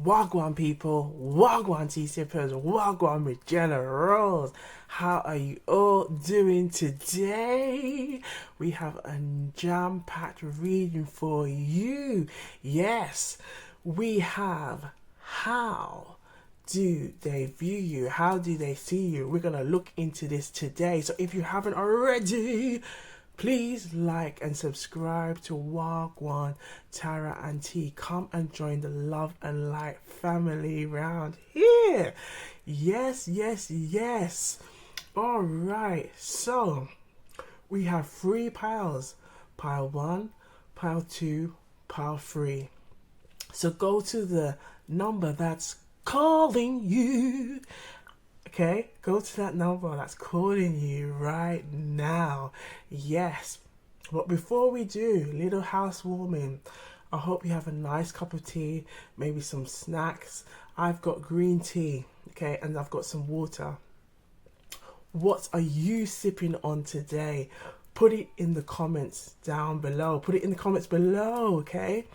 Wagwan people, Wagwan tea sippers, Wagwan regenerals. How are you all doing today? We have a jam-packed reading for you. Yes, we have how do they view you? How do they see you? We're going to look into this today. So if you haven't already, please like and subscribe to Wagwan, Tara and T. Come and join the love and light family round here. Yes, yes, yes. All right. So we have three piles. Pile 1, pile 2, pile 3. So go to the number that's calling you. Okay, go to that number that's calling you right now. Yes. But before we do, little housewarming. I hope you have a nice cup of tea, maybe some snacks. I've got green tea, okay, and I've got some water. What are you sipping on today? Put it in the comments down below. Put it in the comments below, okay?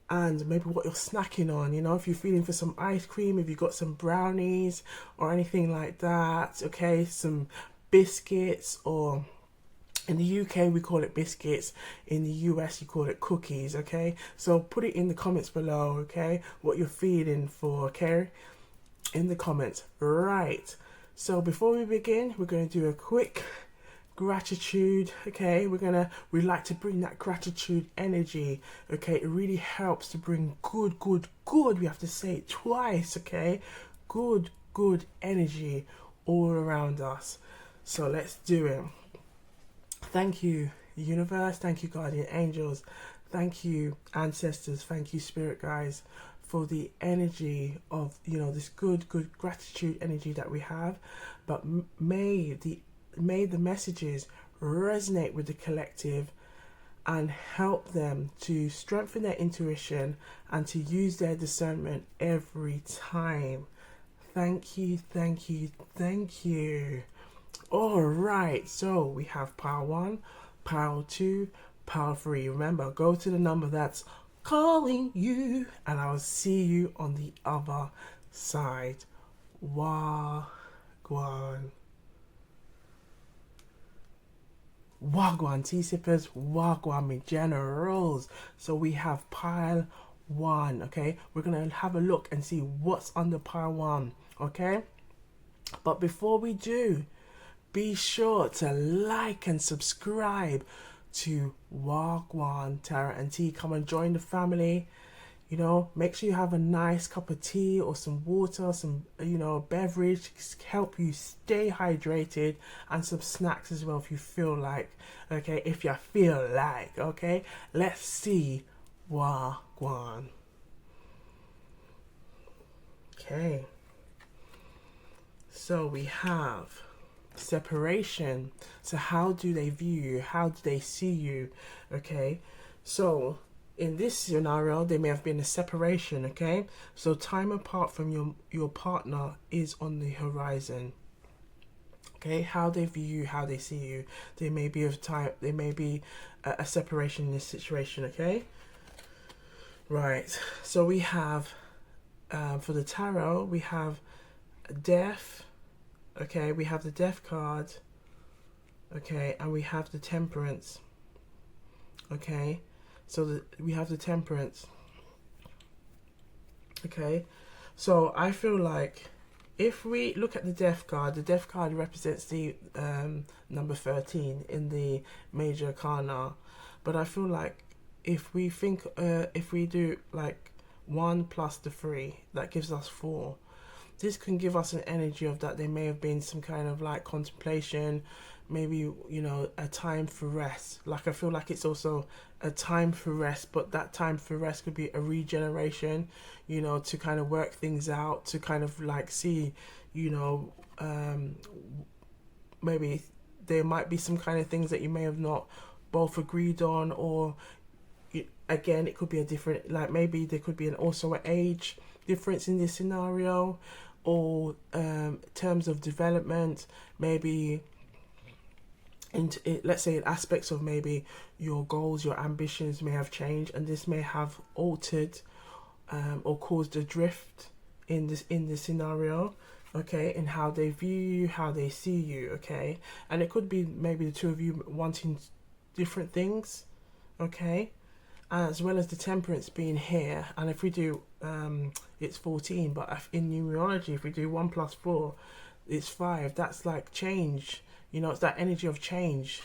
And maybe what you're snacking on, you know, if you're feeling for some ice cream, if you've got some brownies or anything like that, okay, some biscuits, or in the UK we call it biscuits, in the US you call it cookies, okay? So put it in the comments below, okay, what you're feeling for, okay, in the comments. Right, so before we begin, we're going to do a quick gratitude. Okay, we like to bring that gratitude energy. Okay, it really helps to bring good. We have to say it twice. Okay, good energy all around us. So let's do it. Thank you, universe. Thank you, guardian angels. Thank you, ancestors. Thank you, spirit guides, for the energy of, you know, this good gratitude energy that we have. But may the messages resonate with the collective and help them to strengthen their intuition and to use their discernment every time. Thank you. All right, so we have pile 1, pile 2, pile 3. Remember, go to the number that's calling you, and I will see you on the other side. Wagwan. Wagwan tea sippers, Wagwan generals. So we have pile 1, okay? We're going to have a look and see what's under pile 1, okay? But before we do, be sure to like and subscribe to Wagwan, Tara and T. Come and join the family. You know, make sure you have a nice cup of tea or some water, some, you know, beverage to help you stay hydrated, and some snacks as well if you feel like, okay, okay? Let's see Wagwan. Okay. So we have separation. So how do they view you? How do they see you? Okay. So in this scenario, there may have been a separation, okay? So time apart from your partner is on the horizon. Okay, how they view you, how they see you. There may be a separation in this situation, okay? Right. So we have for the tarot, we have death. Okay, we have the death card. Okay, and we have the temperance. Okay. So we have the temperance. Okay, so I feel like if we look at the death card represents the number 13 in the major arcana. But I feel like if we do like 1 plus the 3, that gives us 4. This can give us an energy of that there may have been some kind of like contemplation, maybe, you know, a time for rest. Like I feel like it's also a time for rest, but that time for rest could be a regeneration, you know, to kind of work things out, to kind of like see, you know, maybe there might be some kind of things that you may have not both agreed on, or again, it could be a different, like maybe there could be also an age difference in this scenario, or terms of development, maybe let's say in aspects of maybe your goals, your ambitions may have changed, and this may have altered or caused a drift in this scenario, okay, and how they view you, how they see you, okay, and it could be maybe the two of you wanting different things, okay, as well as the temperance being here. And if we do it's 14, but in numerology, if we do 1 plus 4, it's 5. That's like change, you know, it's that energy of change,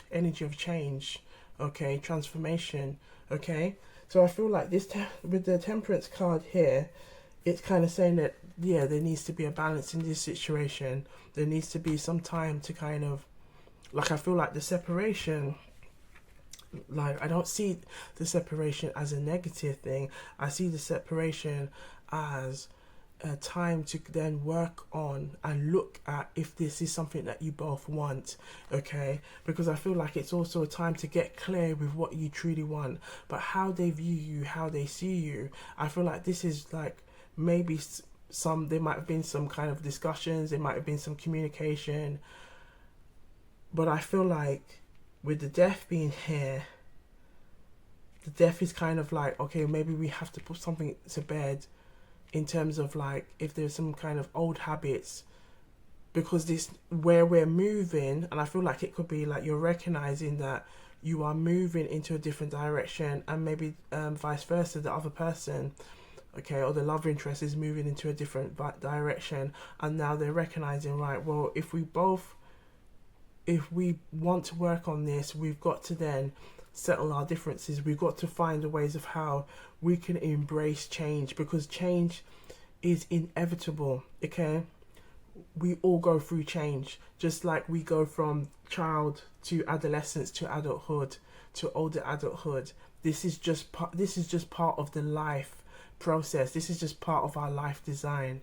okay, transformation, okay. So I feel like this with the temperance card here, it's kind of saying that, yeah, there needs to be a balance in this situation. There needs to be some time to kind of, like, I feel like the separation, like, I don't see the separation as a negative thing. I see the separation as a time to then work on and look at if this is something that you both want, okay, because I feel like it's also a time to get clear with what you truly want. But how they view you, how they see you, I feel like this is like maybe there might have been some kind of discussions, there might have been some communication, but I feel like with the death being here, the death is kind of like, okay, maybe we have to put something to bed in terms of like if there's some kind of old habits, because this where we're moving, and I feel like it could be like you're recognizing that you are moving into a different direction, and maybe vice versa, the other person, okay, or the love interest is moving into a different direction, and now they're recognizing, right, well, if we want to work on this, we've got to then settle our differences. We've got to find the ways of how we can embrace change, because change is inevitable, okay. We all go through change, just like we go from child to adolescence to adulthood to older adulthood. This is just part of the life process. This is just part of our life design.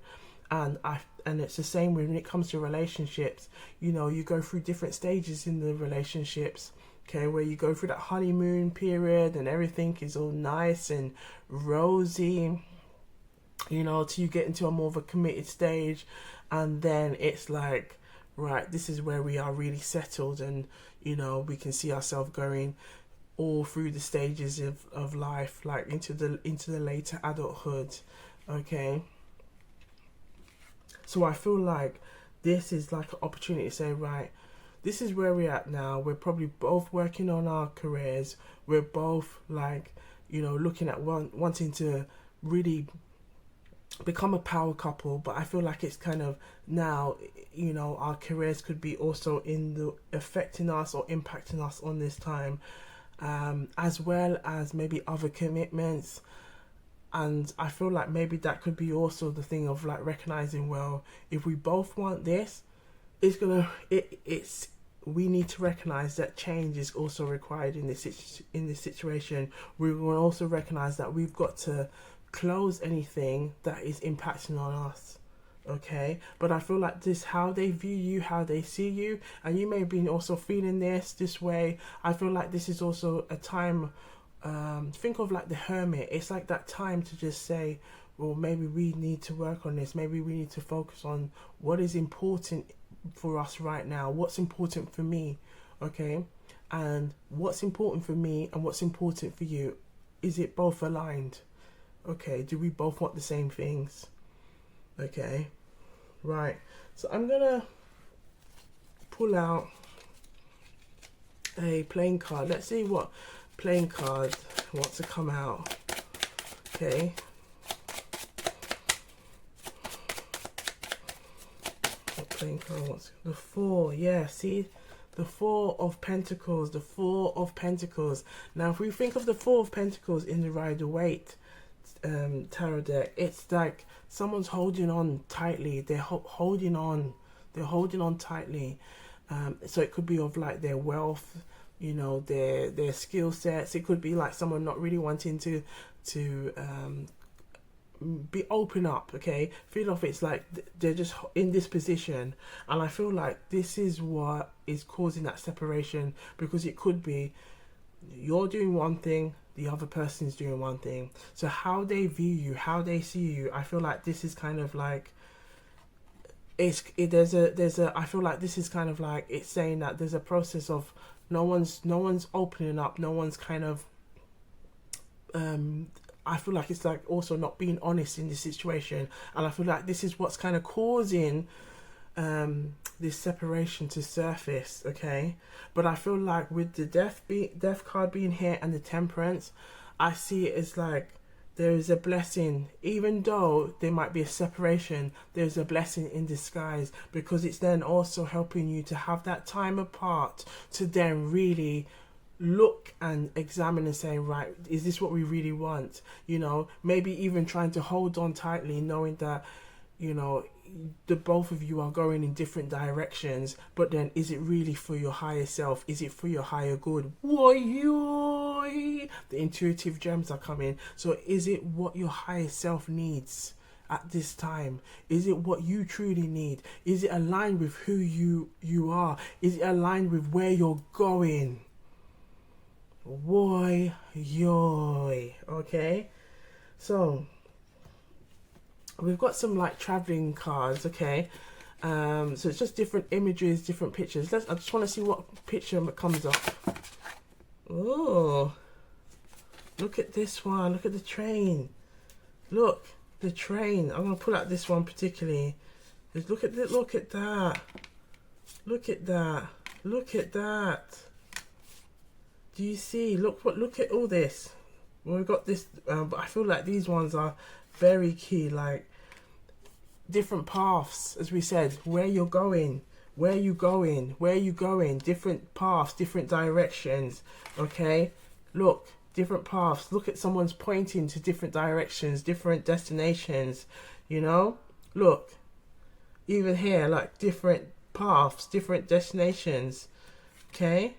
And it's the same when it comes to relationships. You know, you go through different stages in the relationships, okay, where you go through that honeymoon period and everything is all nice and rosy, you know, till you get into a more of a committed stage, and then it's like, right, this is where we are really settled, and, you know, we can see ourselves going all through the stages of life, like into the later adulthood, okay. So I feel like this is like an opportunity to say, right, this is where we're at now. We're probably both working on our careers. We're both like, you know, looking at wanting to really become a power couple. But I feel like it's kind of now, you know, our careers could be also affecting us or impacting us on this time, as well as maybe other commitments. And I feel like maybe that could be also the thing of like recognizing, well, if we both want this, we need to recognize that change is also required in this situation. We will also recognize that we've got to close anything that is impacting on us, okay. But I feel like this, how they view you, how they see you, and you may have been also feeling this way. I feel like this is also a time, think of like the hermit. It's like that time to just say, well, maybe we need to work on this. Maybe we need to focus on what is important for us right now. What's important for me, okay? And what's important for me and what's important for you, is it both aligned? Okay, do we both want the same things? Okay, right. So I'm gonna pull out a playing card. Let's see what playing card wants to come out. Okay. What playing card wants? The 4. Yeah, see? The 4 of Pentacles. The 4 of Pentacles. Now, if we think of the 4 of Pentacles in the Rider-Waite tarot deck, it's like someone's holding on tightly. They're holding on. They're holding on tightly. So it could be of like their wealth, you know, their skill sets. It could be like someone not really wanting to be open up, okay. Feel off, it's like they're just in this position, and I feel like this is what is causing that separation, because it could be you're doing one thing, the other person's doing one thing. So how they view you, how they see you, I feel like this is kind of like I feel like this is kind of like it's saying that there's a process of no one's opening up, no one's kind of I feel like it's like also not being honest in this situation, and I feel like this is what's kind of causing this separation to surface. Okay, but I feel like with the death card being here and the temperance, I see it as like there is a blessing, even though there might be a separation. There's a blessing in disguise, because it's then also helping you to have that time apart to then really look and examine and say, right, is this what we really want? You know, maybe even trying to hold on tightly, knowing that, you know, the both of you are going in different directions, but then is it really for your higher self? Is it for your higher good? Woy, the intuitive gems are coming. So is it what your higher self needs at this time? Is it what you truly need? Is it aligned with who you are? Is it aligned with where you're going? Woy, yoy. Okay, so we've got some like traveling cards. Okay, so it's just different images, different pictures. I just want to see what picture comes up. Oh, look at this one. Look at the train. Look, the train. I'm gonna pull out this one particularly. Just look at that. Look at that. Look at that. Look at that. Do you see? Look at all this. Well, we've got this, but I feel like these ones are very key. Like different paths, as we said, where you're going, where you going, where you going, different paths, different directions. Okay, look, different paths. Look at someone's pointing to different directions, different destinations. You know, look, even here, like different paths, different destinations. Okay.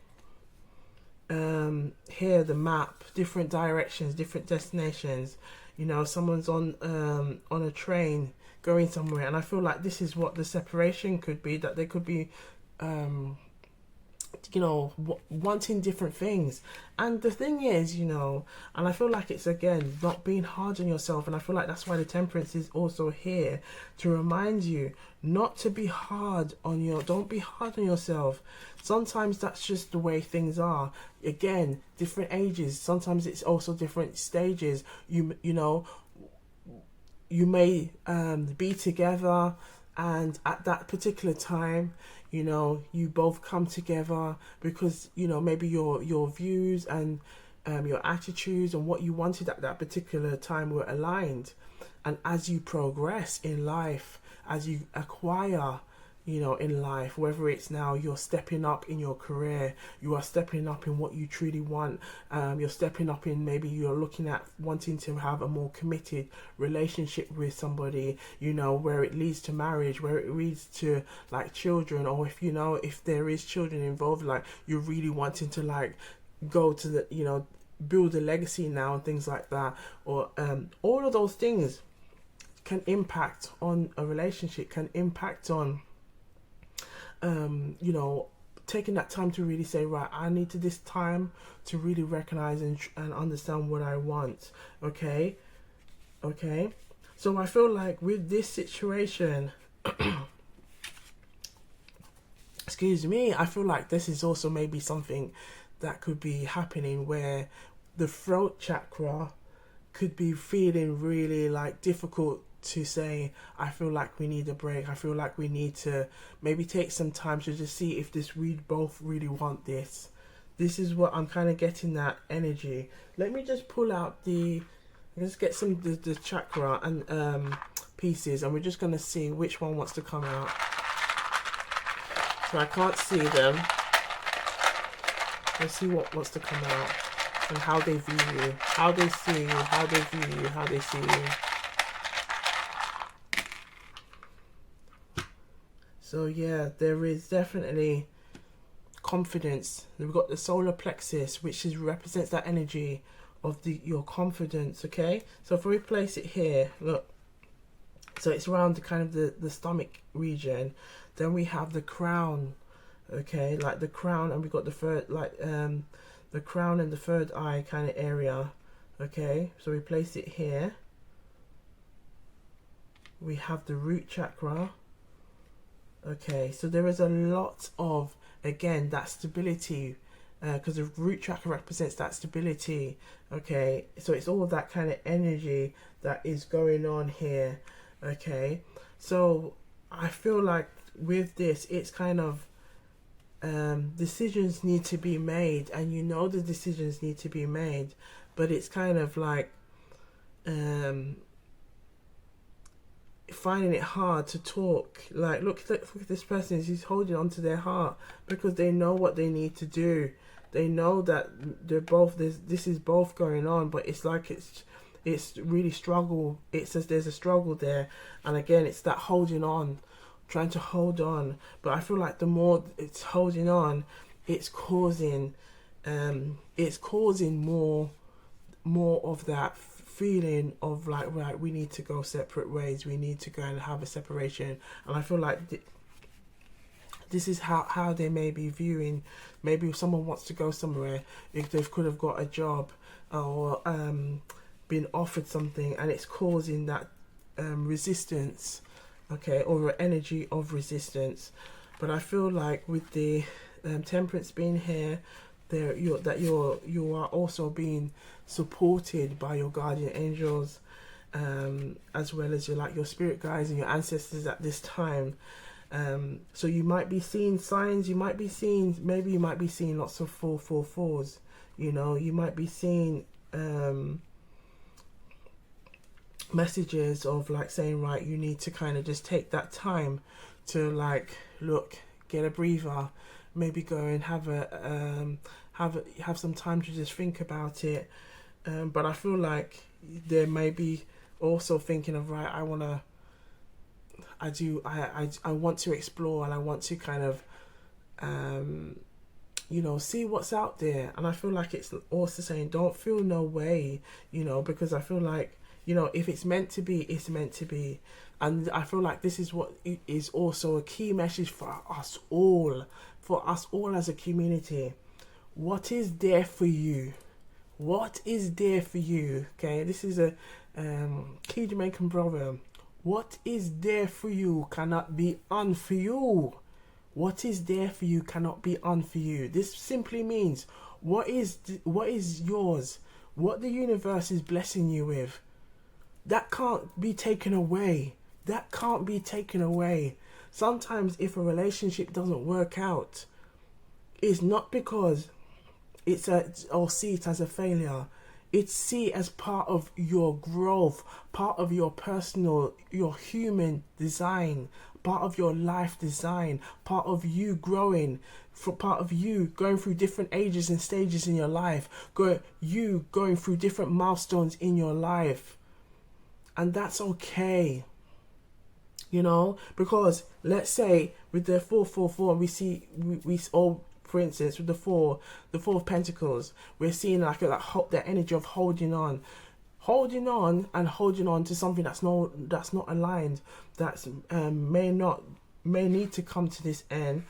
Here the map, different directions, different destinations. You know, someone's on a train going somewhere, and I feel like this is what the separation could be, that they could be you know, wanting different things. And the thing is, you know, and I feel like it's again not being hard on yourself, and I feel like that's why the temperance is also here to remind you not to be hard on don't be hard on yourself. Sometimes that's just the way things are. Again, different ages, sometimes it's also different stages. You know, you may be together, and at that particular time, you know, you both come together because, you know, maybe your views and your attitudes and what you wanted at that particular time were aligned. And as you progress in life, as you acquire, you know, in life, whether it's now you're stepping up in your career, you are stepping up in what you truly want, you're stepping up in, maybe you're looking at wanting to have a more committed relationship with somebody, you know, where it leads to marriage, where it leads to like children, or if, you know, if there is children involved, like you're really wanting to like go to the, you know, build a legacy now and things like that, or all of those things can impact on a relationship, can impact on you know, taking that time to really say, right, I need to this time to really recognize and understand what I want. Okay, so I feel like with this situation excuse me, I feel like this is also maybe something that could be happening where the throat chakra could be feeling really like difficult to say, I feel like we need a break. I feel like we need to maybe take some time to just see if we both really want this. This is what I'm kind of getting, that energy. Let me just pull out let's get some the chakra and pieces, and we're just going to see which one wants to come out. So I can't see them. Let's see what wants to come out and how they view you, how they see you, how they view you, how they see you. So yeah, there is definitely confidence. We've got the solar plexus, which represents that energy of your confidence. Okay, so if we place it here, look, so it's around the kind of the stomach region. Then we have the crown, okay, like the crown, and we've got the third, like the crown and the third eye kind of area. Okay, so we place it here. We have the root chakra. Okay, so there is a lot of, again, that stability because the root chakra represents that stability. Okay, so it's all that kind of energy that is going on here. Okay, so I feel like with this, it's kind of decisions need to be made, and you know the decisions need to be made, but it's kind of like finding it hard to talk. Like, look at this person, he's holding on to their heart because they know what they need to do. They know that they're both, this is both going on, but it's like it's really struggle. It says there's a struggle there, and again, it's that holding on, trying to hold on. But I feel like the more it's holding on, it's causing more of that feeling of like, right, we need to go separate ways, we need to go and have a separation. And I feel like this is how they may be viewing. Maybe if someone wants to go somewhere, if they could have got a job or been offered something, and it's causing that resistance, okay, or an energy of resistance. But I feel like with the temperance being here, you are also being supported by your guardian angels, as well as your spirit guides and your ancestors at this time. So you might be seeing signs, you might be seeing lots of 444s, you might be seeing messages of like saying, right, you need to kind of just take that time to like, look, get a breather, maybe go and have some time to just think about it. But I feel like there may be also thinking of, right, I want to explore, and I want to kind of see what's out there. And I feel like it's also saying, don't feel no way, because I feel like, if it's meant to be, it's meant to be. And I feel like this is what is also a key message for us all as a community. What is there for you? What is there for you? Okay, this is a key Jamaican proverb. What is there for you cannot be un for you. What is there for you cannot be un for you. This simply means what is yours, what the universe is blessing you with, that can't be taken away. That can't be taken away. Sometimes if a relationship doesn't work out, it's not because or see it as a failure. It's see it as part of your growth, part of your personal, your human design, part of your life design, part of you growing, for part of you going through different ages and stages in your life, going through different milestones in your life. And that's okay. Because let's say with the 444, we all, for instance, with the four of Pentacles, we're seeing like that energy of holding on to something that's not aligned, that's may need to come to this end,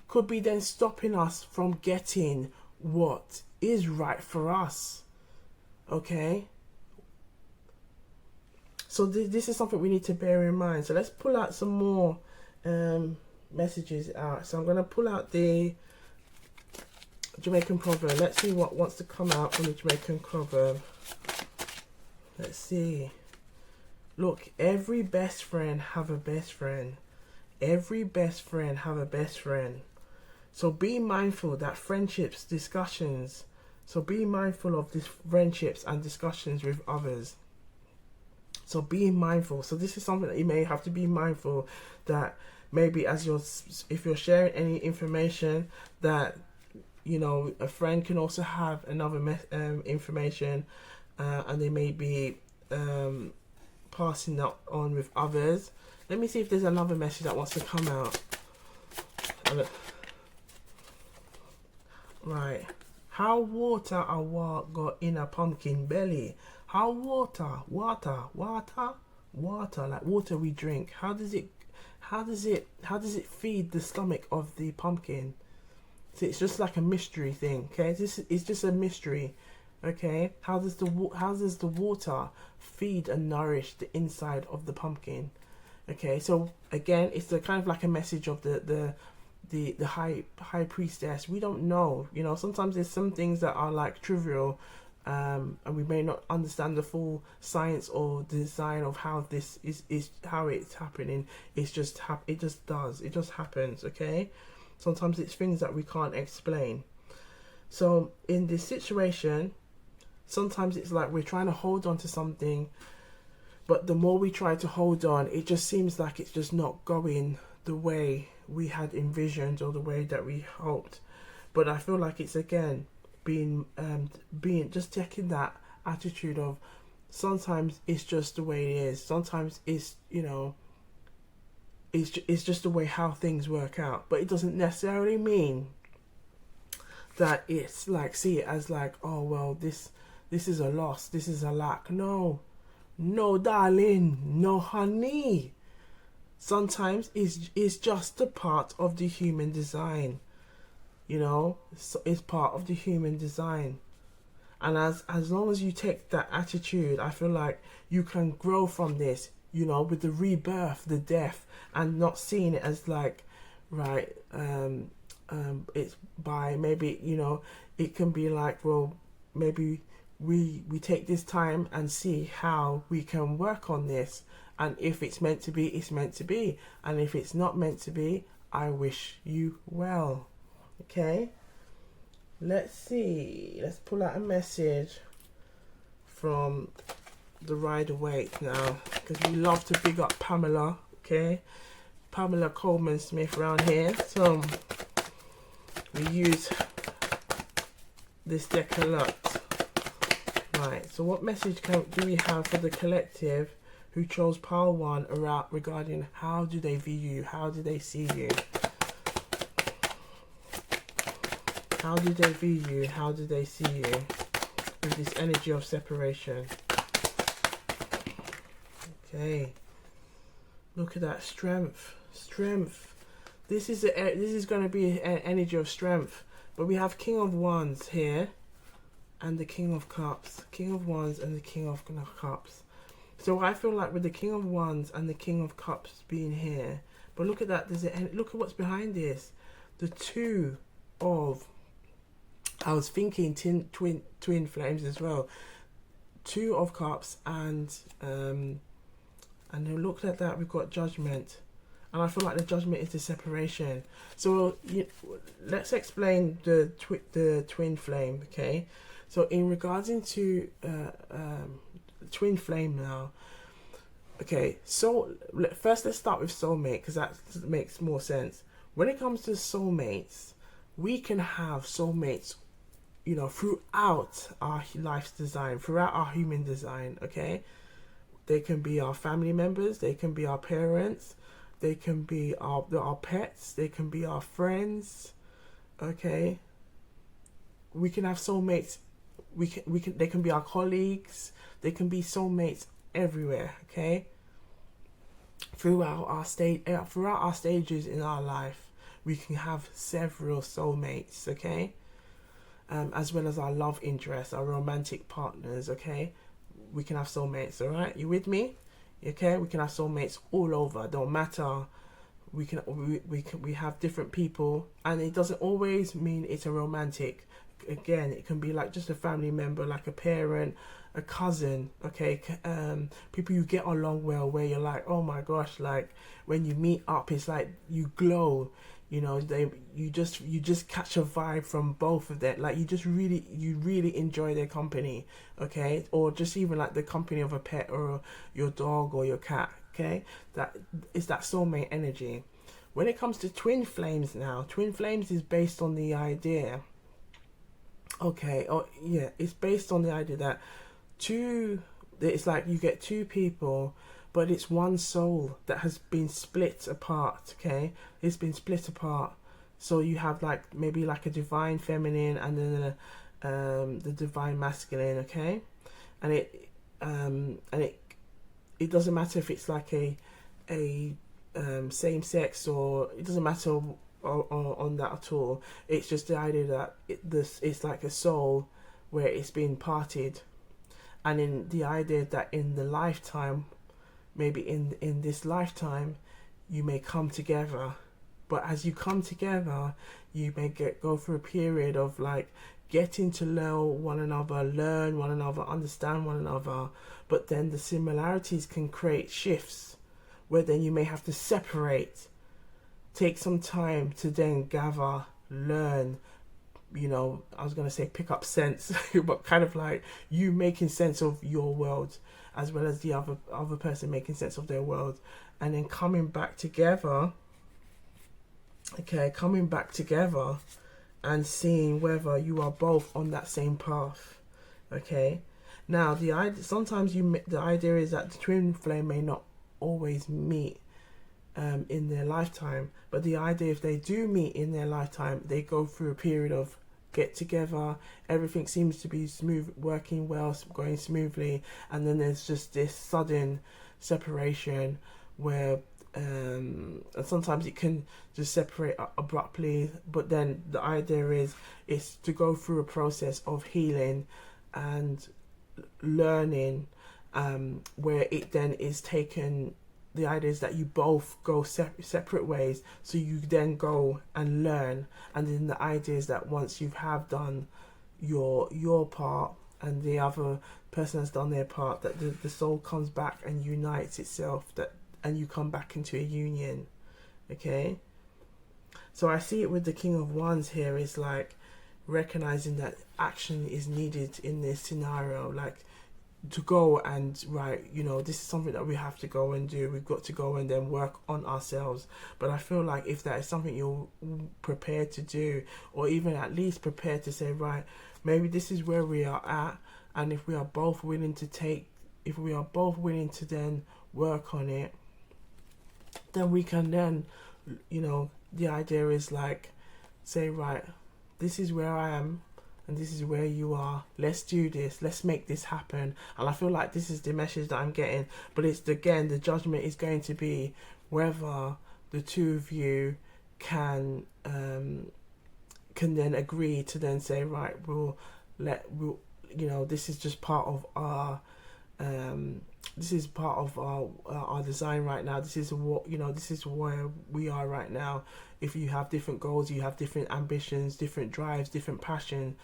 could be then stopping us from getting what is right for us. Okay. So this is something we need to bear in mind. So let's pull out some more messages out. So I'm going to pull out the Jamaican proverb. Let's see what wants to come out from the Jamaican proverb. Let's see. Look, every best friend have a best friend. Every best friend have a best friend. So be mindful that so be mindful of these friendships and discussions with others. So being mindful. So this is something that you may have to be mindful that maybe if you're sharing any information, that a friend can also have another information, and they may be passing that on with others. Let me see if there's another message that wants to come out. Right. How water a walk got in a pumpkin belly? How water, like water we drink. How does it feed the stomach of the pumpkin? So it's just like a mystery thing. Okay, it's just a mystery. Okay, how does the water feed and nourish the inside of the pumpkin? Okay, so again, it's kind of like a message of the the high priestess. We don't know, you know. Sometimes there's some things that are like trivial, and we may not understand the full science or design of how this is how it's happening. It just happens. Okay, sometimes it's things that we can't explain. So in this situation, sometimes it's like we're trying to hold on to something, but the more we try to hold on, it just seems like it's just not going the way we had envisioned or the way that we hoped. But I feel like it's again being just taking that attitude of sometimes it's just the way it is. Sometimes it's, you know, it's just the way how things work out. But it doesn't necessarily mean that it's like, see it as like, oh well, this is a loss, this is a lack. No, darling, no, honey. Sometimes it's just a part of the human design, you know. It's part of the human design, and as long as you take that attitude, I feel like you can grow from this, you know, with the rebirth, the death, and not seeing it as like, right, it's by maybe, you know, it can be like, well, maybe we take this time and see how we can work on this. And if it's meant to be, it's meant to be. And if it's not meant to be, I wish you well. Okay? Let's see. Let's pull out a message from the Rider-Waite now. Because we love to big up Pamela. Okay? Pamela Coleman Smith around here. So we use this deck a lot. Right. So what message do we have for the collective who chose pile 1 regarding how do they view you? How do they see you? How do they view you? How do they see you? With this energy of separation. Okay. Look at that strength. Strength. This is going to be an energy of strength. But we have King of Wands here. And the King of Cups. King of Wands and the King of Cups. So I feel like with the King of Wands and the King of Cups being here, but look at that. Look at what's behind this. The two of, I was thinking twin flames as well. 2 of Cups and then look at that. We've got Judgment, and I feel like the Judgment is the separation. So let's explain the twin flame. Okay, so in regards into twin flame now. Okay, so first let's start with soulmate, because that makes more sense. When it comes to soulmates, we can have soulmates, you know, throughout our life's design, throughout our human design. Okay, they can be our family members, they can be our parents, they can be our pets, they can be our friends. Okay, we can have soulmates. They can be our colleagues. They can be soulmates everywhere. Okay. Throughout our stages in our life, we can have several soulmates. Okay. As well as our love interests, our romantic partners. Okay. We can have soulmates. All right. You with me? Okay. We can have soulmates all over. Don't matter. We have different people, and it doesn't always mean it's a romantic. Again, it can be like just a family member, like a parent, a cousin. Okay, people you get along well, where you're like, oh my gosh, like when you meet up, it's like you glow. You know, you just catch a vibe from both of them. Like you really enjoy their company. Okay, or just even like the company of a pet or your dog or your cat. Okay, that is that soulmate energy. When it comes to twin flames now, twin flames is based on the idea. Okay, it's based on the idea that it's like you get 2 people, but it's one soul that has been split apart. Okay, it's been split apart. So you have like maybe like a divine feminine and then the divine masculine. Okay, and it doesn't matter if it's like a same sex, or it doesn't matter on that at all. It's just the idea that it's like a soul where it's been parted, and in the idea that in the lifetime, maybe in this lifetime, you may come together. But as you come together, you may go through a period of like getting to know one another, learn one another, understand one another. But then the similarities can create shifts where then you may have to separate, take some time to then gather, learn, I was going to say pick up sense, but kind of like you making sense of your world as well as the other person making sense of their world, and then coming back together, coming back together and seeing whether you are both on that same path. Okay, now the idea, sometimes the idea is that the twin flame may not always meet in their lifetime, but the idea, if they do meet in their lifetime, they go through a period of get together, everything seems to be smooth, working well, going smoothly, and then there's just this sudden separation where and sometimes it can just separate abruptly, but then the idea is to go through a process of healing and learning, where it then is taken. The idea is that you both go separate ways, so you then go and learn, and then the idea is that once you have done your part and the other person has done their part, that the soul comes back and unites itself, and you come back into a union. Okay, so I see it with the King of Wands here is like recognizing that action is needed in this scenario, like to go and this is something that we have to go and do. We've got to go and then work on ourselves. But I feel like if that is something you're prepared to do, or even at least prepared to say, right, maybe this is where we are at, and if we are both willing to then work on it, then we can then, the idea is like, say, right, this is where I am and this is where you are. Let's do this. Let's make this happen. And I feel like this is the message that I'm getting. But it's, again, the judgment is going to be whether the two of you can then agree to then say, right, this is just part of our our design right now. This is this is where we are right now. If you have different goals, you have different ambitions, different drives, different passion,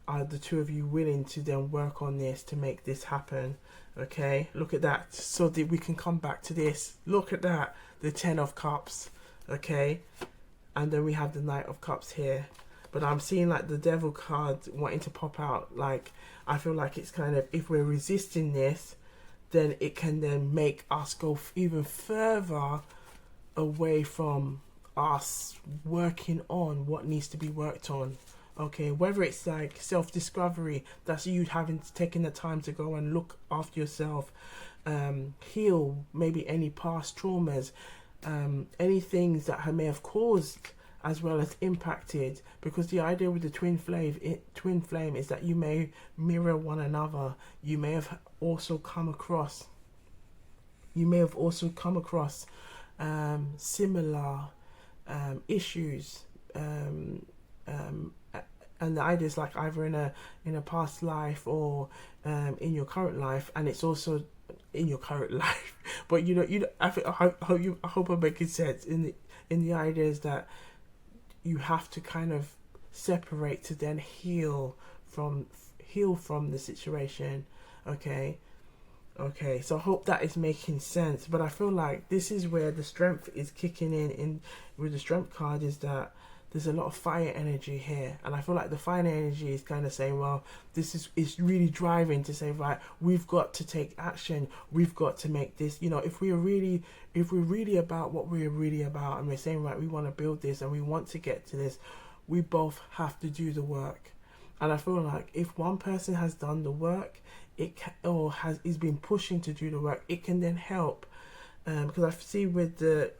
are the two of you willing to then work on this to make this happen? Okay, look at that, so that we can come back to this. Look at that, the 10 of Cups. Okay, and then we have the Knight of Cups here. But I'm seeing like the Devil card wanting to pop out. Like, I feel like it's kind of, if we're resisting this, then it can then make us go even further away from us working on what needs to be worked on. Okay, whether it's like self-discovery, that's you having taken the time to go and look after yourself, heal maybe any past traumas, any things that may have caused as well as impacted, because the idea with the twin flame is that you may mirror one another. You may have also come across similar issues, and the idea is like either in a past life or in your current life, and it's also in your current life. But I hope I'm making sense in the idea is that you have to kind of separate to then heal from the situation. Okay, so I hope that is making sense. But I feel like this is where the strength is kicking in with the strength card, is that there's a lot of fire energy here, and I feel like the fire energy is kind of saying, well, it's really driving to say, right, we've got to take action, we've got to make this, if we're really about what we're really about, and we're saying, right, we want to build this and we want to get to this, we both have to do the work. And I feel like if one person has done the work, is been pushing to do the work, it can then help, because I see with the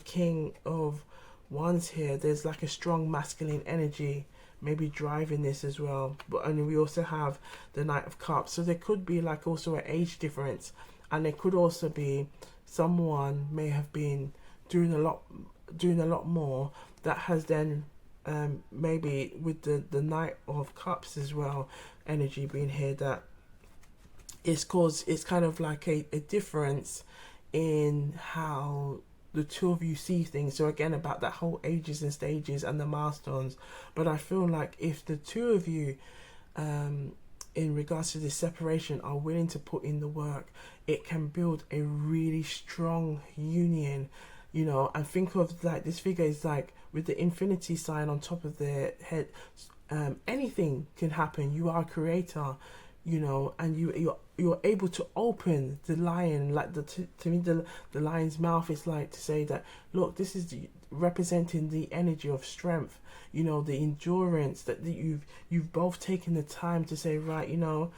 King of Wands here, there's like a strong masculine energy maybe driving this as well. But and we also have the Knight of Cups, so there could be like also an age difference, and there could also be someone may have been doing a lot more that has then maybe with the Knight of Cups as well energy being here, that it's kind of like a difference in how the two of you see things. So again, about that whole ages and stages and the milestones. But I feel like if the two of you, in regards to this separation, are willing to put in the work, it can build a really strong union, you know. And think of like this figure is like with the infinity sign on top of their head. Anything can happen. You are a creator, you know, and you're able to open the lion, like to me the lion's mouth is like to say that, look, this is representing the energy of strength, you know, the endurance that you've both taken the time to say, right, you know,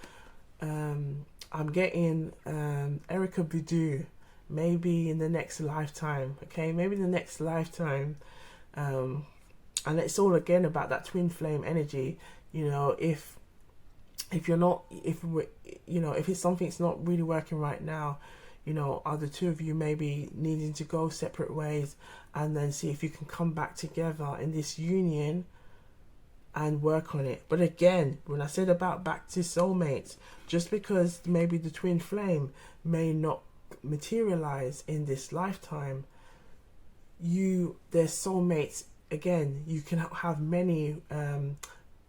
I'm getting Erica Badu maybe in the next lifetime, okay, maybe in the next lifetime, and it's all again about that twin flame energy, you know. If you're not, if we, you know, if it's something that's not really working right now, you know, are the two of you maybe needing to go separate ways, and then see if you can come back together in this union and work on it. But again, when I said about back to soulmates, just because maybe the twin flame may not materialize in this lifetime, there's soulmates. Again, you can have many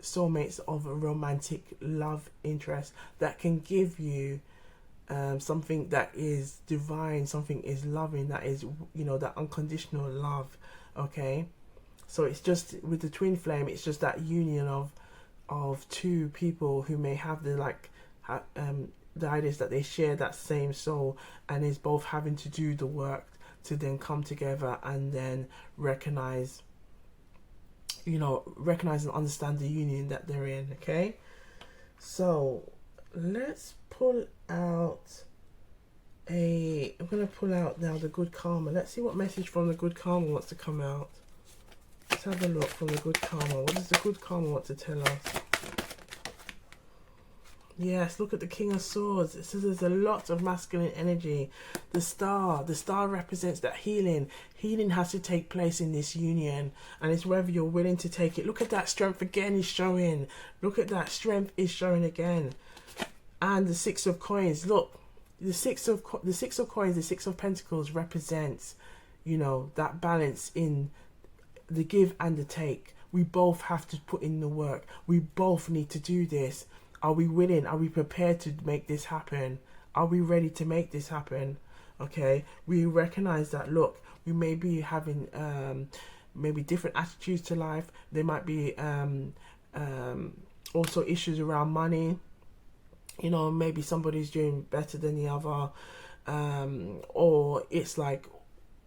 soulmates of a romantic love interest that can give you something that is divine, something is loving, that is, you know, that unconditional love, okay. So it's just with the twin flame, it's just that union of two people who may have the like the ideas that they share that same soul, and is both having to do the work to then come together and then recognize, you know, recognize and understand the union that they're in, okay. So let's pull out I'm going to pull out now the good karma. Let's see what message from the good karma wants to come out. Let's have a look from the good karma. What does the good karma want to tell us? Yes, look at the King of Swords. It says there's a lot of masculine energy. The star represents that healing. Healing has to take place in this union, and it's whether you're willing to take it. Look at that strength again is showing. Look at that strength is showing again. And the Six of Coins. Look, the Six of Coins, the Six of Pentacles represents, you know, that balance in the give and the take. We both have to put in the work. We both need to do this. Are we willing? Are we prepared to make this happen? Are we ready to make this happen? Okay, we recognize that, look, we may be having maybe different attitudes to life. There might be also issues around money. You know, maybe somebody's doing better than the other, or it's like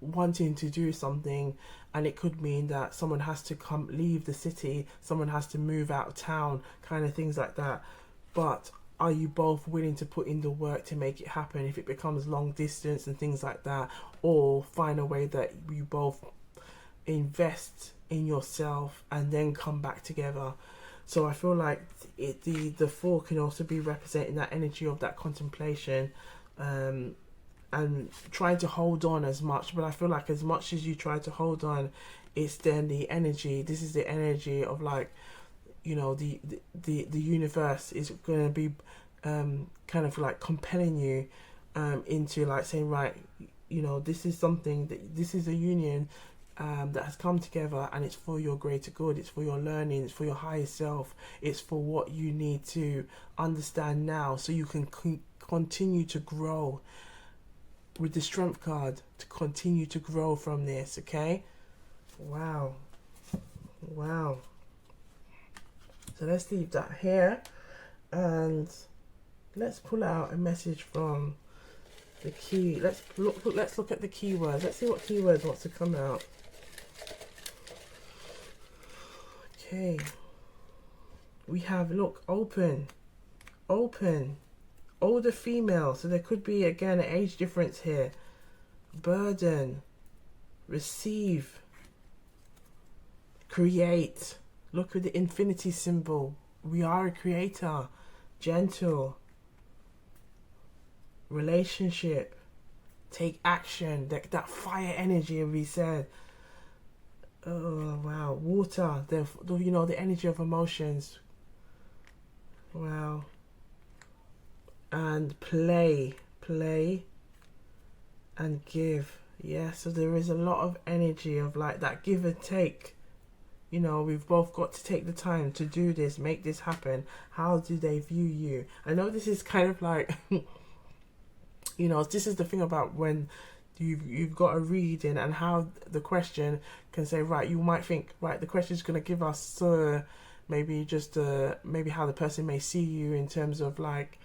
wanting to do something, and it could mean that someone has to leave the city, someone has to move out of town, kind of things like that. But are you both willing to put in the work to make it happen if it becomes long distance and things like that, or find a way that you both invest in yourself and then come back together? So I feel like the four can also be representing that energy of that contemplation, and trying to hold on as much. But I feel like as much as you try to hold on, it's then the energy. This is the energy of, like, you know, the universe is going to be kind of like compelling you into like saying, right, you know, this is something this is a union that has come together, and it's for your greater good, it's for your learning, it's for your higher self, it's for what you need to understand now, so you can continue to grow with the strength card, to continue to grow from this, okay? Wow. So let's leave that here, and let's pull out a message from the key. Let's look at the keywords. Let's see what keywords wants to come out. Okay, we have, look, open, older female, so there could be again an age difference here. Burden, receive, create. Look at the infinity symbol. We are a creator. Gentle, relationship, take action, that fire energy we said. Oh wow, water, you know, the energy of emotions. Wow. And play and give. Yeah, so there is a lot of energy of like that give and take. You know, we've both got to take the time to do this, make this happen. How do they view you? I know this is kind of like, you know, this is the thing about when you've got a reading and how the question can say, right, you might think, right, the question is going to give us maybe just maybe how the person may see you in terms of like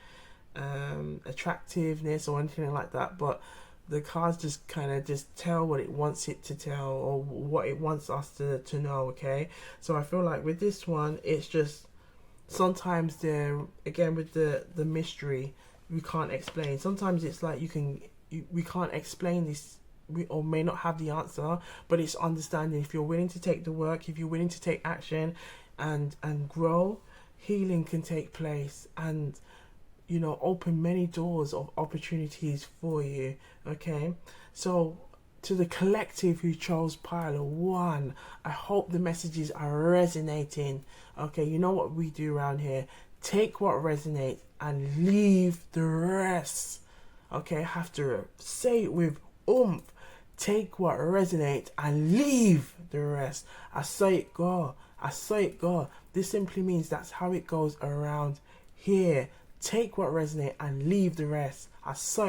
attractiveness or anything like that, but the cards just kind of just tell what it wants it to tell or what it wants us to know. Okay, so I feel like with this one it's just sometimes there again with the mystery we can't explain. Sometimes it's like we can't explain this, we or may not have the answer, but it's understanding. If you're willing to take the work, if you're willing to take action and grow, healing can take place and, you know, open many doors of opportunities for you. Okay, so to the collective who chose pile one, I hope the messages are resonating. Okay, you know what we do around here: take what resonates and leave the rest. Okay, I have to say it with oomph. Take what resonates and leave the rest. I saw it go. I saw it go. This simply means that's how it goes around here. Take what resonates and leave the rest. I saw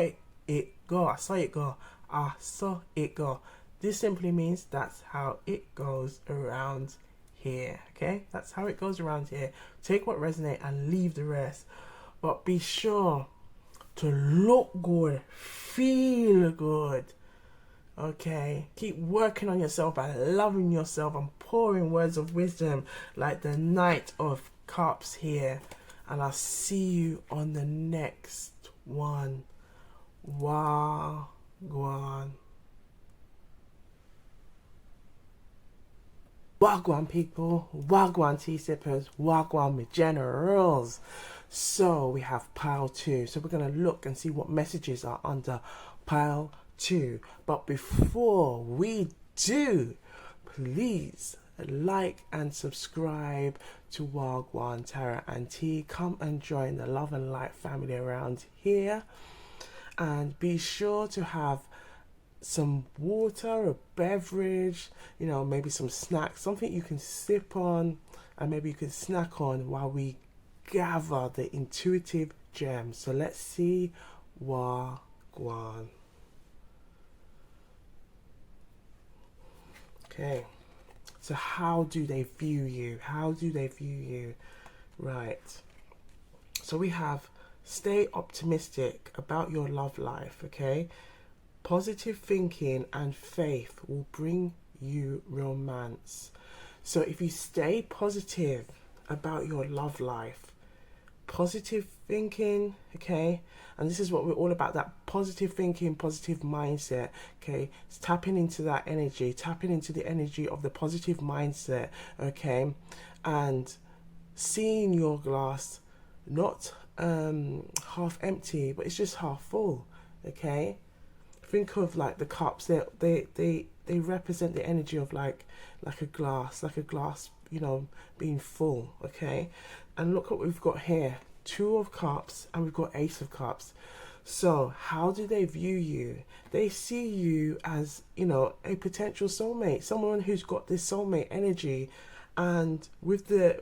it go. I saw it go. I saw it go. This simply means that's how it goes around here. Okay, that's how it goes around here. Take what resonates and leave the rest. But be sure to look good, feel good. Okay, keep working on yourself and loving yourself and pouring words of wisdom like the Knight of Cups here. And I'll see you on the next one. Wagwan. Wagwan people, Wagwan tea sippers, Wagwan with generals. So we have pile 2. So we're going to look and see what messages are under pile 2. But before we do, please like and subscribe to Wagwan Tarot and Tea. Come and join the love and light family around here. And be sure to have some water, a beverage, you know, maybe some snacks, something you can sip on and maybe you can snack on while we gather the intuitive gems. So let's see Wagwan. Okay, so how do they view you? How do they view you? Right, so we have stay optimistic about your love life. Okay, positive thinking and faith will bring you romance. So if you stay positive about your love life, positive thinking, okay, and this is what we're all about, that positive thinking, positive mindset. Okay, it's tapping into that energy, tapping into the energy of the positive mindset. Okay, and seeing your glass not half empty, but it's just half full. Okay, think of like the cups, they represent the energy of like a glass, you know, being full. Okay, and look what we've got here: 2 of cups and we've got Ace of Cups. So how do they view you? They see you as, you know, a potential soulmate, someone who's got this soulmate energy. And with the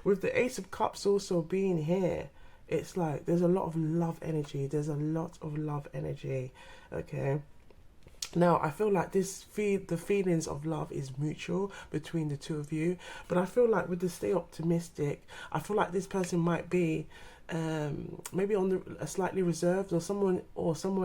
with the Ace of Cups also being here, it's like there's a lot of love energy. There's a lot of love energy. Okay, now I feel like the feelings of love is mutual between the two of you, but I feel like with the stay optimistic, I feel like this person might be maybe on a slightly reserved, or someone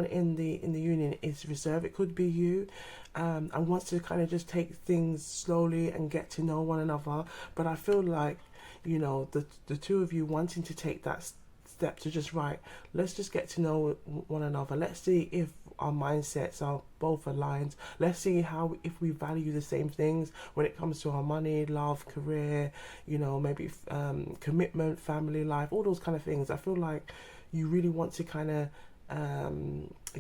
in the union is reserved. It could be you, and wants to kind of just take things slowly and get to know one another. But I feel like, you know, the two of you wanting to take that step to just, right, let's just get to know one another. Let's see if our mindsets are both aligned. Let's see how, if we value the same things when it comes to our money, love, career, you know, maybe commitment, family life, all those kind of things. I feel like you really want to kind of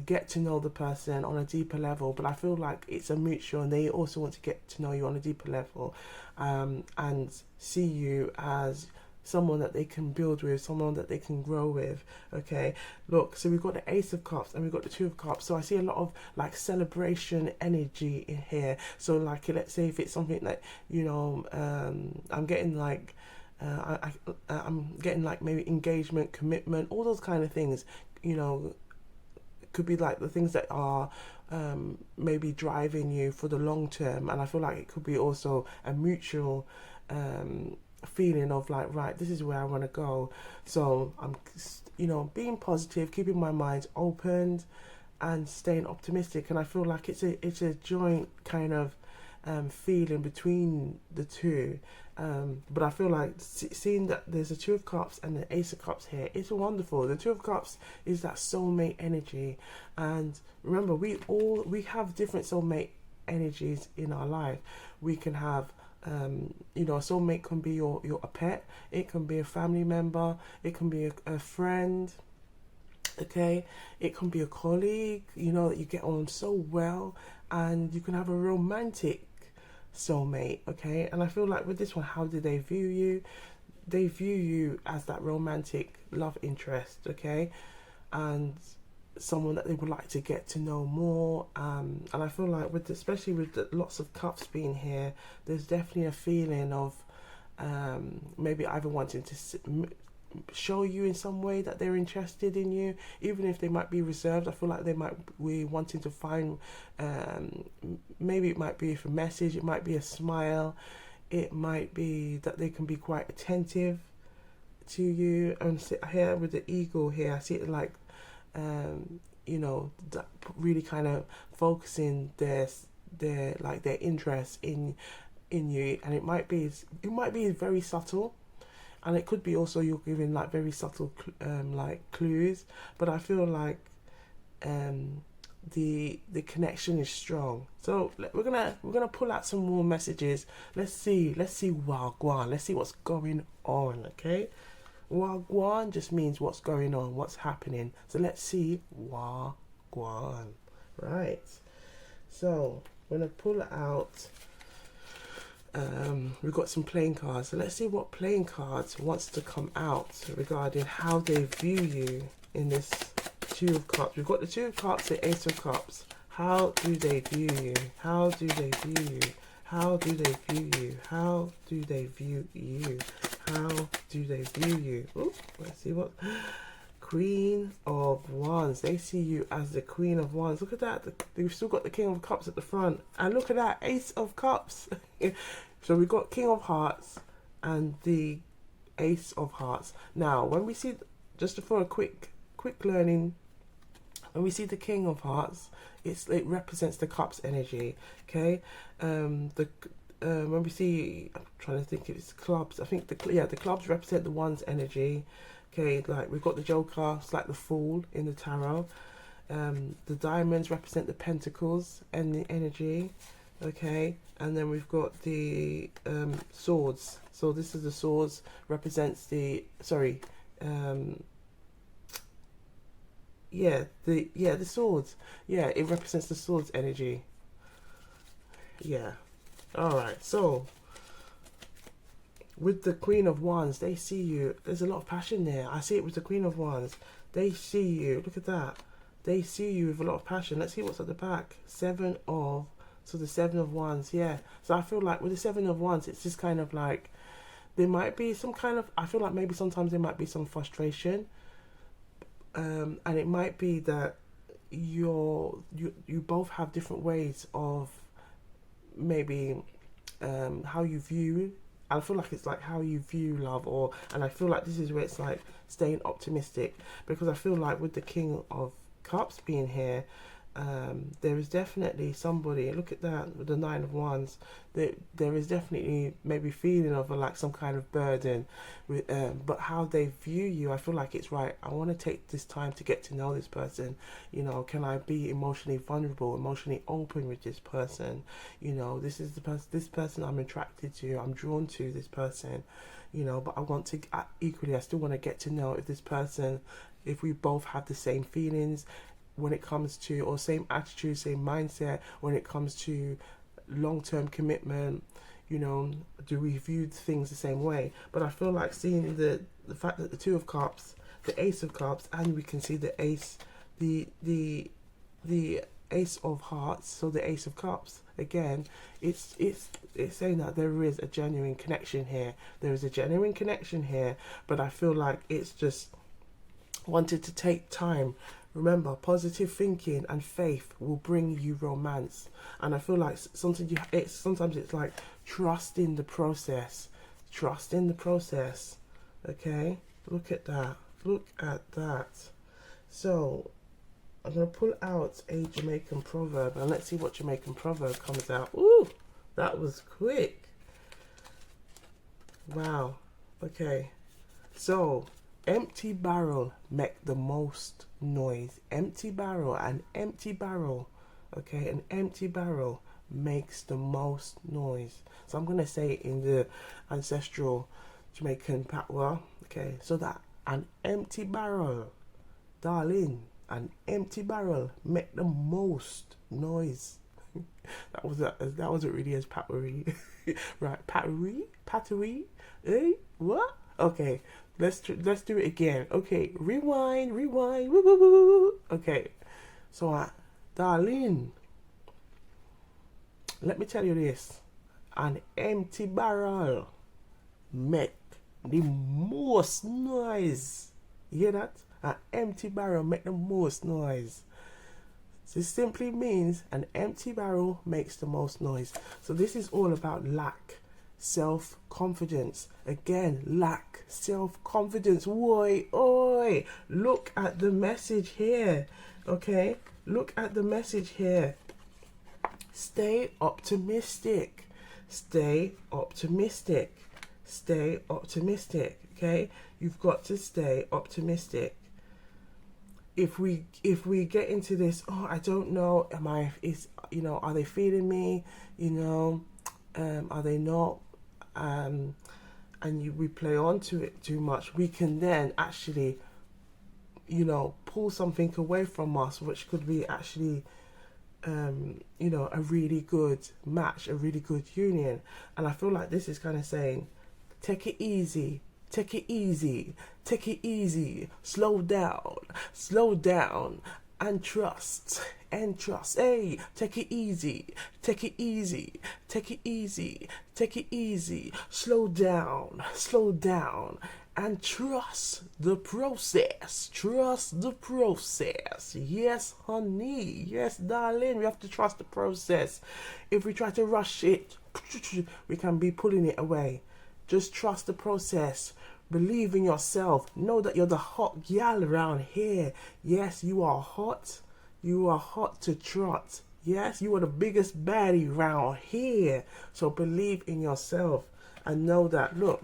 get to know the person on a deeper level, but I feel like it's a mutual, and they also want to get to know you on a deeper level, and see you as someone that they can build with, someone that they can grow with. Okay, look, so we've got the Ace of Cups and we've got the Two of Cups. So I see a lot of like celebration energy in here. So like, let's say if it's something that, you know, I'm getting like I'm getting like maybe engagement, commitment, all those kind of things, you know, could be like the things that are maybe driving you for the long term. And I feel like it could be also a mutual feeling of like, right, this is where I want to go. So I'm, you know, being positive, keeping my mind open and staying optimistic. And I feel like it's a joint kind of feeling between the two. But I feel like seeing that there's a Two of Cups and the Ace of Cups here, it's wonderful. The Two of Cups is that soulmate energy, and remember, we have different soulmate energies in our life. We can have, you know, a soulmate can be your a pet, it can be a family member, it can be a friend. Okay, it can be a colleague, you know, that you get on so well, and you can have a romantic soulmate. Okay, and I feel like with this one, how do they view you? They view you as that romantic love interest. Okay, and someone that they would like to get to know more. And I feel like with especially with the lots of cups being here, there's definitely a feeling of maybe either wanting to show you in some way that they're interested in you, even if they might be reserved. I feel like they might be wanting to find, maybe it might be a message, it might be a smile, it might be that they can be quite attentive to you. And here with the eagle here, I see it like, you know, that really kind of focusing their interest in you. And it might be very subtle. And it could be also you're giving like very subtle like clues, but I feel like the connection is strong. So we're gonna pull out some more messages. Let's see wagwan. Let's see what's going on. Okay, wagwan just means what's going on, what's happening. So let's see wagwan. Right. So we're gonna pull out. We've got some playing cards, so let's see what playing cards wants to come out regarding how they view you in this Two of Cups. We've got the Two of Cups, the Ace of Cups. How do they view you? How do they view you? How do they view you? How do they view you? How do they view you? Ooh, let's see what. Queen of Wands. They see you as the Queen of Wands. Look at that. We've still got the King of Cups at the front. And look at that. Ace of Cups. So we've got King of Hearts and the Ace of Hearts. Now, when we see, just for a quick learning, when we see the King of Hearts, it represents the Cups energy. Okay. When we see, I'm trying to think if it's clubs. I think the clubs represent the Wands energy. Okay, like we've got the Joker, it's like the Fool in the tarot. The diamonds represent the Pentacles and the energy. Okay, and then we've got the swords. So this is the swords, represents the the swords. Yeah, it represents the swords energy. Yeah. All right. So with the Queen of Wands, they see you. There's a lot of passion there. I see it with the Queen of Wands. They see you. Look at that. They see you with a lot of passion. Let's see what's at the back. So the Seven of Wands. Yeah. So I feel like with the Seven of Wands, it's just kind of like there might be some kind of. I feel like maybe sometimes there might be some frustration, and it might be that you both have different ways of maybe how you view. I feel like it's like how you view love, and I feel like this is where it's like staying optimistic, because I feel like with the King of Cups being here, there is definitely somebody. Look at that with the Nine of Wands. There is definitely maybe feeling of like some kind of burden, but how they view you, I feel like it's right. I want to take this time to get to know this person. You know, can I be emotionally vulnerable, emotionally open with this person? You know, this is this person I'm attracted to. I'm drawn to this person. You know, but I want to equally. I still want to get to know if this person, if we both have the same feelings when it comes to, or same attitude, same mindset when it comes to long-term commitment, you know, do we view things the same way? But I feel like seeing the fact that the Two of Cups, the Ace of Cups, and we can see the Ace, the Ace of Hearts, so the Ace of Cups again. It's saying that there is a genuine connection here. There is a genuine connection here, but I feel like it's just wanted to take time. Remember, positive thinking and faith will bring you romance. And I feel like sometimes it's like trust in the process. Trust in the process. Okay? Look at that. Look at that. So, I'm going to pull out a Jamaican proverb, and let's see what Jamaican proverb comes out. Ooh, that was quick. Wow. Okay. So, empty barrel make the most noise. Empty barrel, an empty barrel. Okay, an empty barrel makes the most noise. So I'm going to say it in the ancestral Jamaican patois. Okay, so that an empty barrel, darling, an empty barrel make the most noise. that wasn't really as pattery. Right, pattery. Eh? What? Okay, let's do it again. Okay, rewind. Woo, woo, woo, woo. Okay, so darling, let me tell you this: an empty barrel make the most noise. You hear that? An empty barrel make the most noise. This simply means an empty barrel makes the most noise. So this is all about lack, self-confidence. Again, lack, self-confidence. Oi. Look at the message here. Okay? Look at the message here. Stay optimistic. Stay optimistic. Stay optimistic. Okay? You've got to stay optimistic. If we get into this, oh, I don't know, are they feeding me, are they not, we play on to it too much, we can then actually, pull something away from us, which could be actually, a really good match, a really good union. And I feel like this is kind of saying, take it easy. Take it easy, slow down, and trust. Hey, take it easy, slow down, and trust the process. Yes, honey, yes, darling, we have to trust the process. If we try to rush it, we can be pulling it away. Just trust the process. Believe in yourself. Know that you're the hot gal around here. Yes, you are hot. You are hot to trot. Yes, you are the biggest baddie around here. So believe in yourself and know that, look,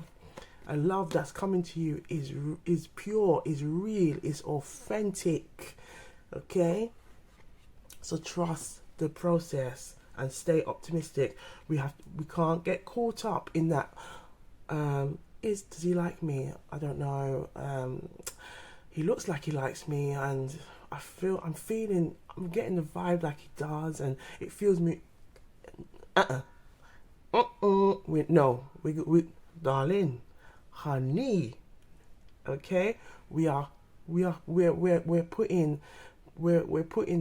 a love that's coming to you is pure, is real, is authentic. Okay? So trust the process and stay optimistic. We can't get caught up in that. Does he like me? I don't know. He looks like he likes me, and I'm getting the vibe like he does, and it feels me. We darling, honey. Okay, we're putting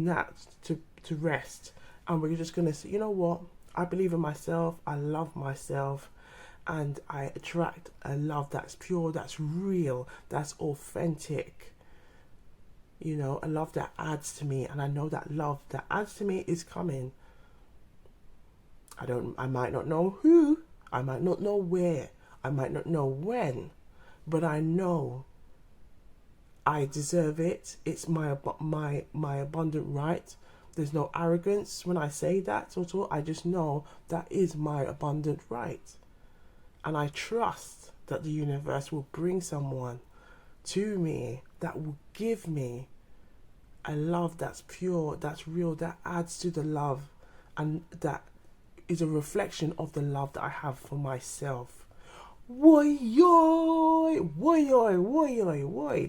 that to rest, and we're just gonna say, you know what? I believe in myself. I love myself. And I attract a love that's pure, that's real, that's authentic. A love that adds to me, and I know that love that adds to me is coming. I might not know who, I might not know where, I might not know when, but I know I deserve it. It's my abundant right. There's no arrogance when I say that at all. I just know that is my abundant right. And I trust that the universe will bring someone to me that will give me a love that's pure, that's real, that adds to the love, and that is a reflection of the love that I have for myself. Woy.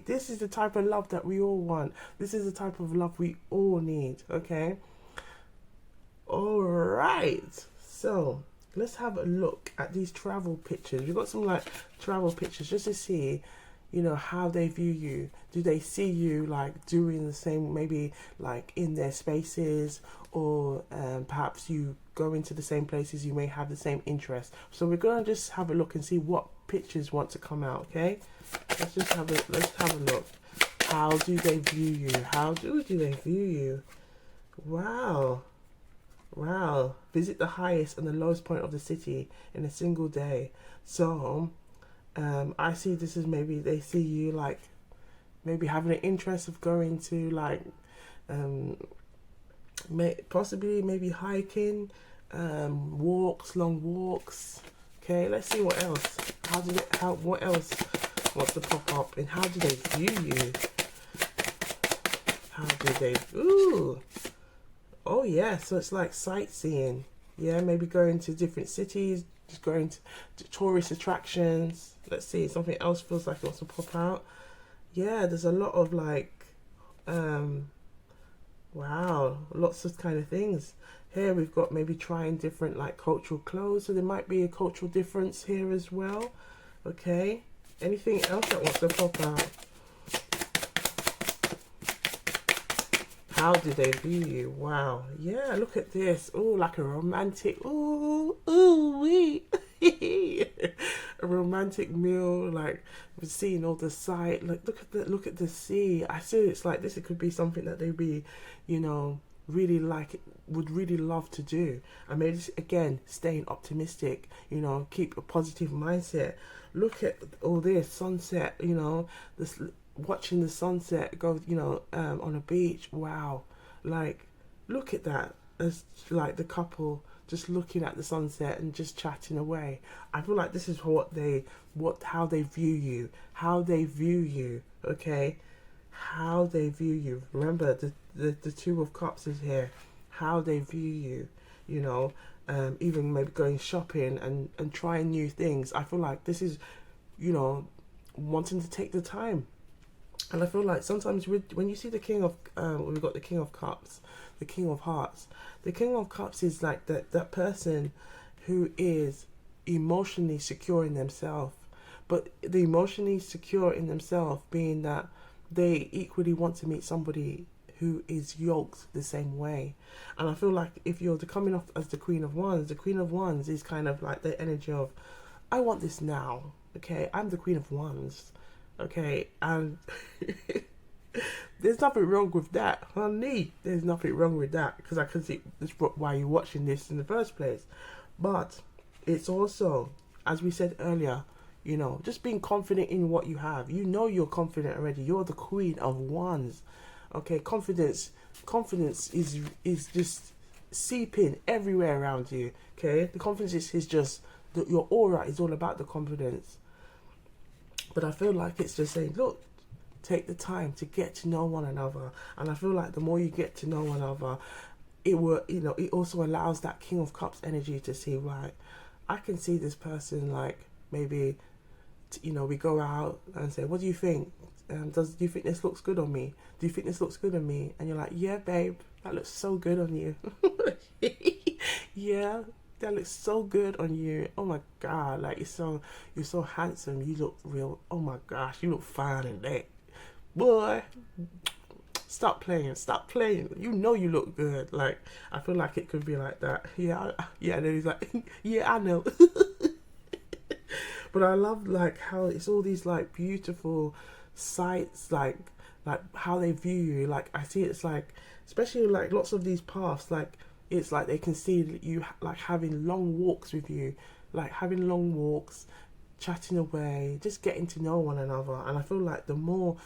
This is the type of love that we all want. This is the type of love we all need, okay? All right. So, let's have a look at these travel pictures. We've got some like travel pictures just to see, you know, how they view you. Do they see you like doing the same, maybe like in their spaces, or perhaps you go into the same places, you may have the same interests. So we're gonna just have a look and see what pictures want to come out. Okay, let's have a look. How do they view you? How do they view you? Wow. Wow. Visit the highest and the lowest point of the city in a single day. So, I see this as maybe they see you like maybe having an interest of going to like possibly maybe hiking, walks, long walks. Okay, let's see what else. What else wants to pop up, and how do they view you? How do they? Ooh. Oh yeah, so it's like sightseeing. Yeah, maybe going to different cities, just going to tourist attractions. Let's see, something else feels like it wants to pop out. Yeah, there's a lot of like, wow, lots of kind of things. Here we've got maybe trying different like cultural clothes, so there might be a cultural difference here as well. Okay, anything else that wants to pop out? How do they view you? Wow. Yeah, look at this. Oh, like a romantic. Ooh, ooh, wee. A romantic meal, like seeing all the sight. Like look at the sea. I see it's like this. It could be something that they'd be, you know, really like would really love to do. And maybe again, staying optimistic. You know, keep a positive mindset. Look at all this sunset. You know, this. Watching the sunset go, you know, on a beach. Wow, like look at that. As like the couple just looking at the sunset and just chatting away. I feel like this is how they view you, how they view you. Okay, how they view you. Remember the Two of Cups is here. How they view you. You know, even maybe going shopping and trying new things. I feel like this is, you know, wanting to take the time. And I feel like sometimes when you see the King of, we've got the King of Cups, the King of Hearts. The King of Cups is like that person who is emotionally secure in themselves. But the emotionally secure in themselves being that they equally want to meet somebody who is yoked the same way. And I feel like if you're coming off as the Queen of Wands is kind of like the energy of, I want this now. Okay, I'm the Queen of Wands. Okay, and there's nothing wrong with that, honey. There's nothing wrong with that, because I can see that's why you're watching this in the first place. But it's also, as we said earlier, you know, just being confident in what you have. You know you're confident already. You're the Queen of Wands. Okay, confidence is just seeping everywhere around you. Okay, the confidence is just your aura is all about the confidence. But I feel like it's just saying, look, take the time to get to know one another. And I feel like the more you get to know one another, it will, you know, it also allows that King of Cups energy to see, right, I can see this person, like, maybe, you know, we go out and say, what do you think? Do you think this looks good on me? Do you think this looks good on me? And you're like, yeah, babe, that looks so good on you. Yeah. That looks so good on you. Oh my god, like you're so handsome. You look real. Oh my gosh, you look fine in that. Boy, stop playing. You know you look good. Like I feel like it could be like that. Yeah, yeah. And then he's like, yeah, I know. But I love like how it's all these like beautiful sights, like how they view you. Like I see it's like, especially like lots of these paths, like. It's like they can see you like having long walks with you, like having long walks, chatting away, just getting to know one another. And I feel like the more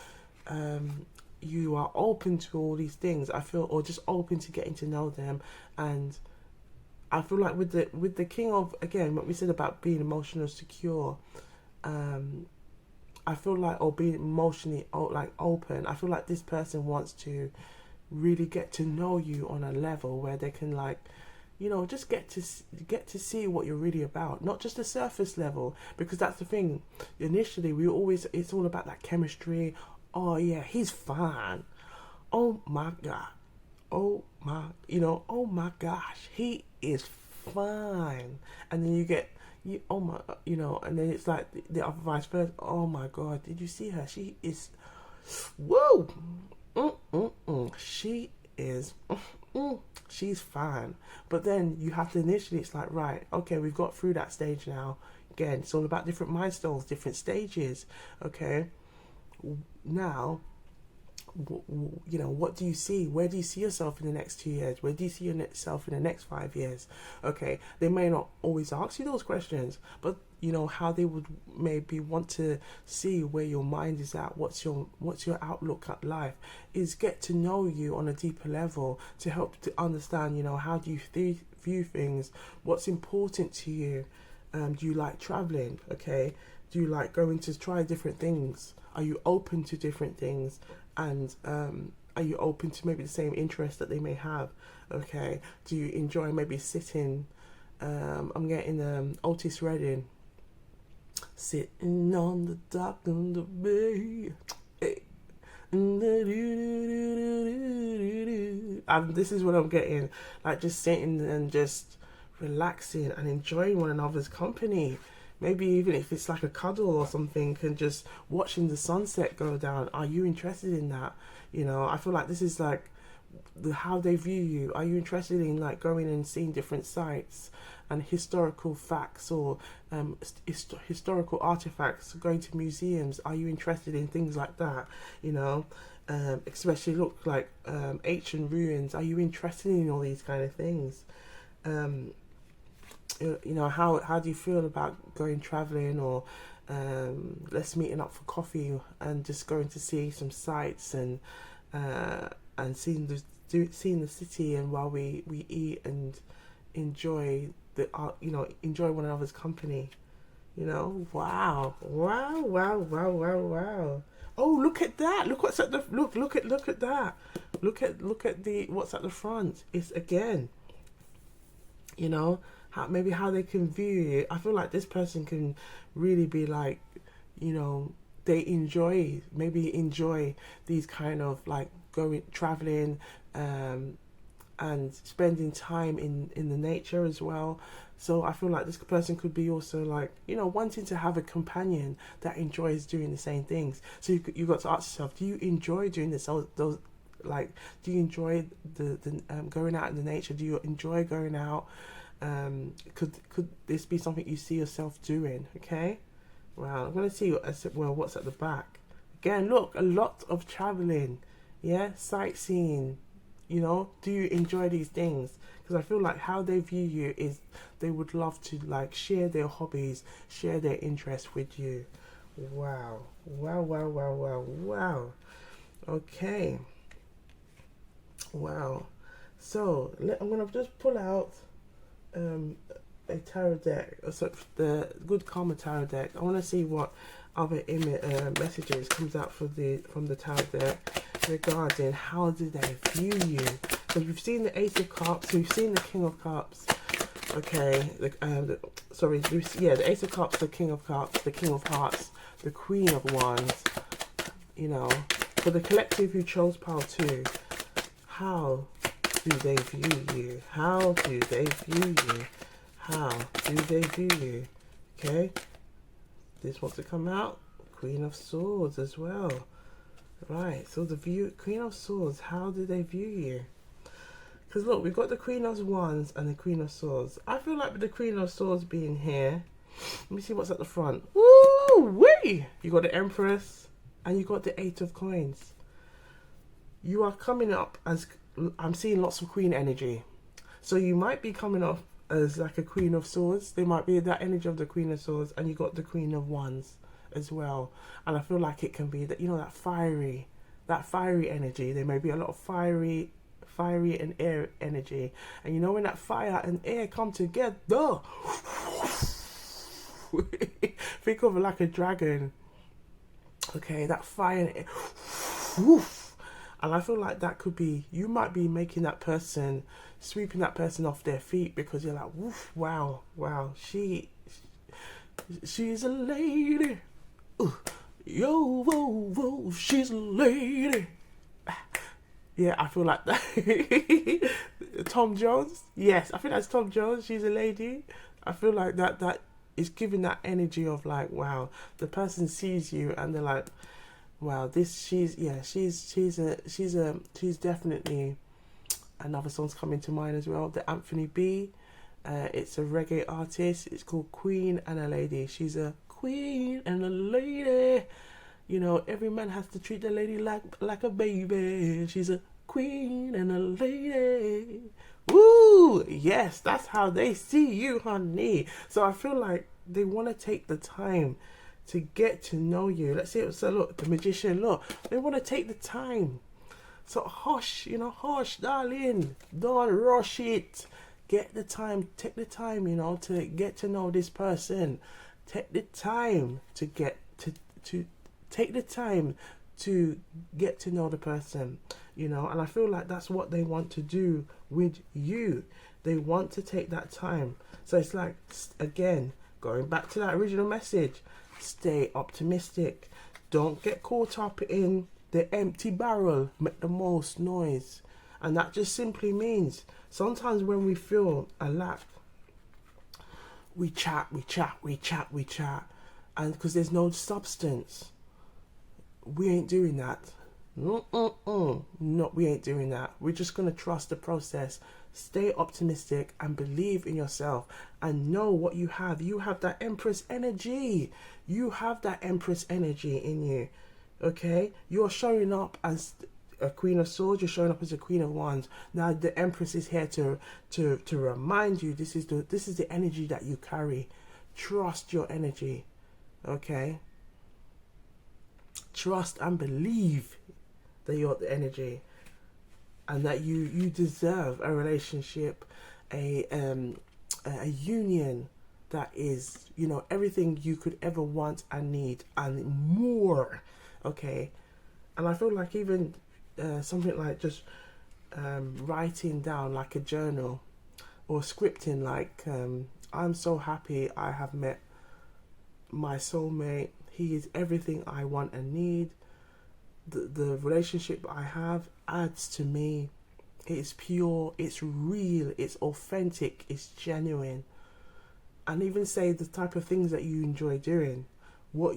you are open to all these things, I feel, or just open to getting to know them. And I feel like with the King of, again, what we said about being emotionally secure, I feel like, or being emotionally like open, I feel like this person wants to really get to know you on a level where they can, like, you know, just get to see what you're really about, not just the surface level, because that's the thing. Initially it's all about that chemistry. Oh yeah, he's fine. Oh my god. Oh my, you know, oh my gosh, he is fine. And then you get, you, oh my, you know, and then it's like the other vice versa. Oh my God, did you see her? She is, whoa, she is, she's fine. But then you have to initially, it's like, right, okay, we've got through that stage now. Again, it's all about different milestones, different stages. Okay, now, you know, what do you see? Where do you see yourself in the next 2 years? Where do you see yourself in the next 5 years? Okay, they may not always ask you those questions, but you know how they would maybe want to see where your mind is at. What's your outlook at life? Is get to know you on a deeper level to help to understand. You know, how do you view things? What's important to you? Do you like traveling? Okay, do you like going to try different things? Are you open to different things? And are you open to maybe the same interests that they may have? Okay, do you enjoy maybe sitting? I'm getting Otis Redding, sitting on the dock on the bay. Hey. This is what I'm getting, like just sitting and just relaxing and enjoying one another's company. Maybe even if it's like a cuddle or something, and just watching the sunset go down. Are you interested in that? You know, I feel like this is like how they view you. Are you interested in like going and seeing different sites and historical facts, or historical artifacts, going to museums? Are you interested in things like that? You know, especially look like ancient ruins. Are you interested in all these kind of things? You know, how do you feel about going traveling, or let's meeting up for coffee and just going to see some sights and seeing the city, and while we eat and enjoy enjoy one another's company. You know, wow. Oh, look at that! Look what's at the look at that! Look at the what's at the front. It's again. You know, maybe how they can view you. I feel like this person can really be like, you know, they enjoy these kind of like going traveling and spending time in the nature as well. So I feel like this person could be also like, you know, wanting to have a companion that enjoys doing the same things. So you got to ask yourself, do you enjoy doing those like, do you enjoy the going out in the nature? Do you enjoy going out? Could this be something you see yourself doing? Okay, well, I'm gonna see what's at the back. Again, look, a lot of traveling, yeah, sightseeing. You know, do you enjoy these things? Because I feel like how they view you is they would love to like share their hobbies, share their interests with you. Wow. Okay. Wow. So I'm gonna just pull out a tarot deck, so the Good Karma tarot deck. I want to see what other messages comes out from the tarot deck regarding how do they view you. Because we've seen the Ace of Cups, we've seen the King of Cups. Okay, the Ace of Cups, the King of Cups, the King of Hearts, the Queen of Wands. You know, for the collective who chose pile 2, how do they view you? How do they view you? How do they view you? Okay, this wants to come out. Queen of Swords as well. Right, so the Queen of Swords, how do they view you? Because look, we've got the Queen of Wands and the Queen of Swords. I feel like with the Queen of Swords being here, let me see what's at the front. Woo-wee! You got the Empress and you got the 8 of Coins. You are coming up as, I'm seeing lots of Queen energy. So you might be coming off as like a Queen of Swords. There might be that energy of the Queen of Swords, and you got the Queen of Wands as well. And I feel like it can be that, you know, that fiery energy. There may be a lot of fiery and air energy. And you know, when that fire and air come together, think of it like a dragon. Okay, that fire and air. And I feel like that could be, you might be making that person, sweeping that person off their feet, because you're like, woof, wow, she's a lady. Yo, whoa, she's a lady. Yeah, I feel like that. Tom Jones. Yes, I think that's Tom Jones. She's a lady. I feel like that is giving that energy of like, wow, the person sees you and they're like, wow, this she's definitely. Another song's coming to mind as well. The Anthony B. It's a reggae artist. It's called Queen and a Lady. She's a queen and a lady. You know, every man has to treat the lady like a baby. She's a queen and a lady. Woo! Yes, that's how they see you, honey. So I feel like they want to take the time to get to know you. Let's see. So look, the magician. Look, they want to take the time. So hush, hush, darling. Don't rush it. Get the time. Take the time, to get to know this person. Take the time to get to take the time to get to know the person, and I feel like that's what they want to do with you. They want to take that time. So it's like, again, going back to that original message, stay optimistic. Don't get caught up in the empty barrel, make the most noise. And that just simply means sometimes when we feel a lack, we chat, and because there's no substance, we ain't doing that. No, we ain't doing that. We're just gonna trust the process, stay optimistic, and believe in yourself, and know what you have. You have that Empress energy. You have that Empress energy in you. Okay, you're showing up as a Queen of Swords. You're showing up as a Queen of Wands. Now the Empress is here to remind you this is the energy that you carry. Trust your energy. Okay. Trust and believe that you're the energy, and that you deserve a relationship, a union that is everything you could ever want and need and more. Okay, and I feel like even something like just writing down like a journal or scripting like I'm so happy I have met my soulmate. He is everything I want and need. The relationship I have adds to me. It's pure, it's real, it's authentic, it's genuine. And even say the type of things that you enjoy doing. What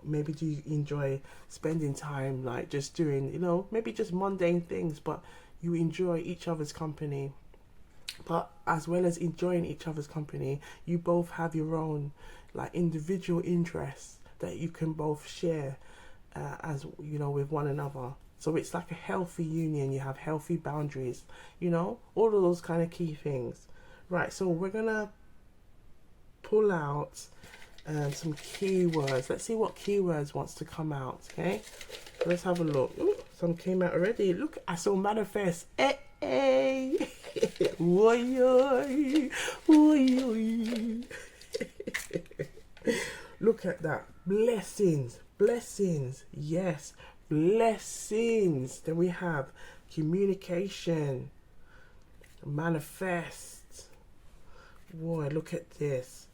maybe do you enjoy spending time like just doing, maybe just mundane things, but you enjoy each other's company. But as well as enjoying each other's company, you both have your own like individual interests that you can both share as with one another. So it's like a healthy union. You have healthy boundaries, all of those kind of key things. Right, so we're gonna pull out some keywords. Let's see what keywords wants to come out. Okay, let's have a look. Ooh, some came out already. Look, I saw manifest. Hey. Look at that. Blessings. Yes, blessings. Then we have communication, manifest. Boy, look at this.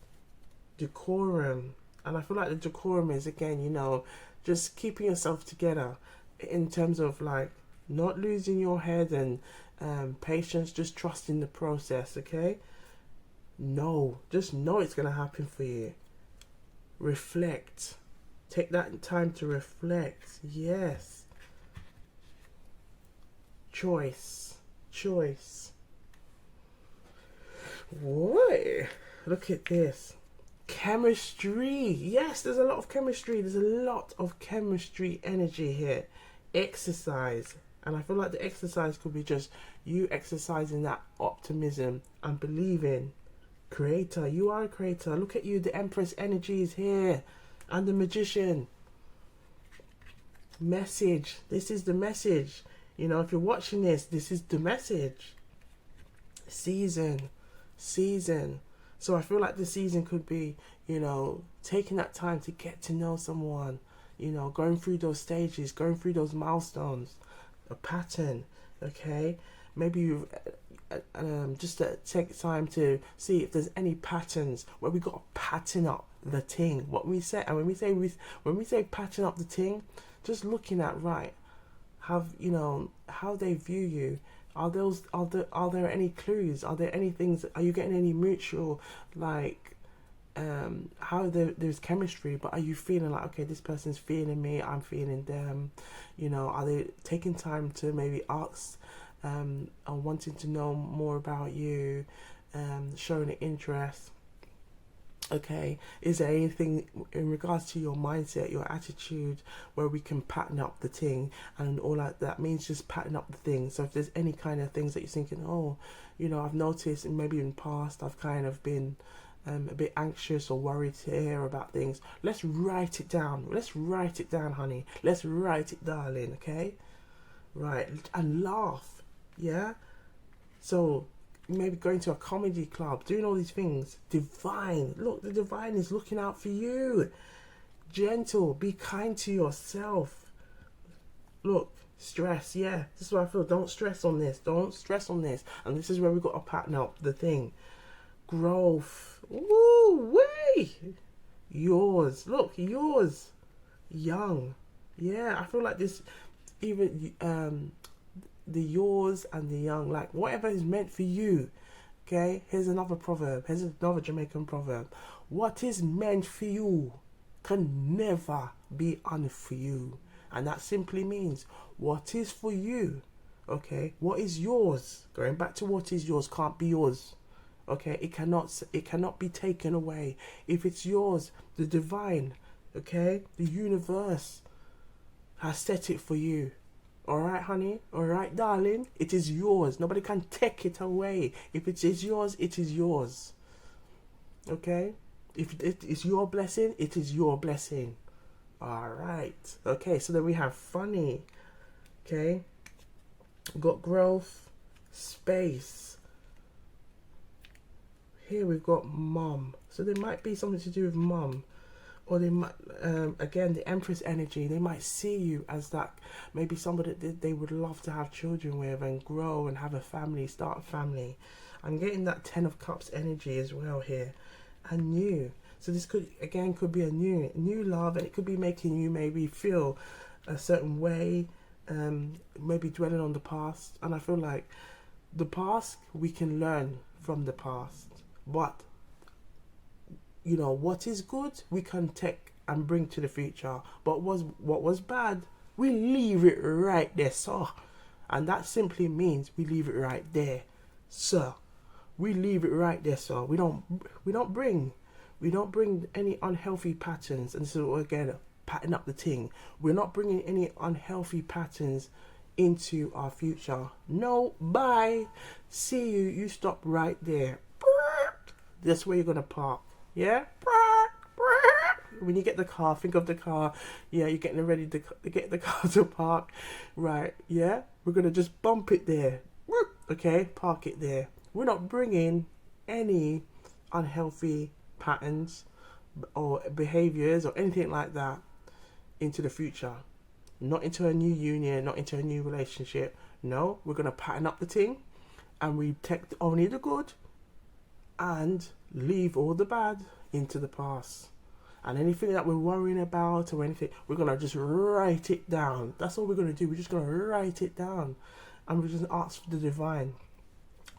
Decorum. And I feel like the decorum is, again, just keeping yourself together in terms of like not losing your head, and patience, just trusting the process. Okay, just know it's gonna happen for you. Reflect. Take that time to reflect. Yes. Choice. Boy, look at this. Chemistry. Yes, there's a lot of chemistry. There's a lot of chemistry energy here. Exercise. And I feel like the exercise could be just you exercising that optimism and believing. Creator. You are a creator. Look at you. The Empress energy is here. And the Magician. Message. This is the message. If you're watching this is the message. Season. So I feel like the season could be, taking that time to get to know someone, going through those stages, going through those milestones, a pattern, okay? Maybe you just take time to see if there's any patterns where we got to pattern up the thing. What we say, and when we say pattern up the thing, just looking at how they view you. Are there any clues? Are there any things? Are you getting any mutual, like, how there's chemistry, but are you feeling like, okay, this person's feeling me, I'm feeling them? You know, are they taking time to maybe ask, or wanting to know more about you, showing an interest? Okay, is there anything in regards to your mindset, your attitude, where we can pattern up the thing? And all that means just pattern up the thing. So if there's any kind of things that you're thinking, oh, you know, I've noticed, and maybe in the past I've kind of been a bit anxious or worried to hear about things, let's write it down. Let's write it down, honey. Let's write it, darling. Okay, right, and laugh. Yeah. So maybe going to a comedy club, doing all these things. Divine, look, the divine is looking out for you. Gentle, be kind to yourself. Look, stress, yeah, this is what I feel. Don't stress on this. Don't stress on this. And this is where we got to pattern up the thing. Growth. Woo wee. Yours. Look, yours. Young. Yeah, I feel like this, even the yours and the young, like whatever is meant for you. Okay, here's another proverb. Here's another Jamaican proverb. What is meant for you can never be un for you. And that simply means what is for you. Okay, what is yours, going back to what is yours, can't be yours. Okay, it cannot be taken away. If it's yours, the divine, okay, the universe has set it for you. Alright, honey? Alright, darling? It is yours. Nobody can take it away. If it is yours, it is yours. Okay? If it is your blessing, it is your blessing. Alright. Okay, so then we have funny. Okay? We've got growth, space. Here we've got mum. So there might be something to do with mum. Or they might, again, the Empress energy, they might see you as that, maybe somebody that they would love to have children with and grow and have a family, start a family. I'm getting that 10 of Cups energy as well here. And new. So this could be a new love, and it could be making you maybe feel a certain way, maybe dwelling on the past. And I feel like the past, we can learn from the past. But you know, what is good, we can take and bring to the future. But what was bad, we leave it right there, sir. And that simply means we leave it right there, sir. We leave it right there, sir. We don't bring any unhealthy patterns. And so again, pattern up the thing. We're not bringing any unhealthy patterns into our future. No, bye. See you. You stop right there. That's where you're gonna park. Yeah? When you get the car, think of the car. Yeah, you're getting ready to get the car to park. Right, yeah? We're going to just bump it there. Okay, park it there. We're not bringing any unhealthy patterns or behaviors or anything like that into the future. Not into a new union, not into a new relationship. No, we're going to pattern up the thing, and we take only the good and leave all the bad into the past. And anything that we're worrying about or anything, we're going to just write it down. That's all we're going to do. We're just going to write it down. And we're just going to ask for the divine,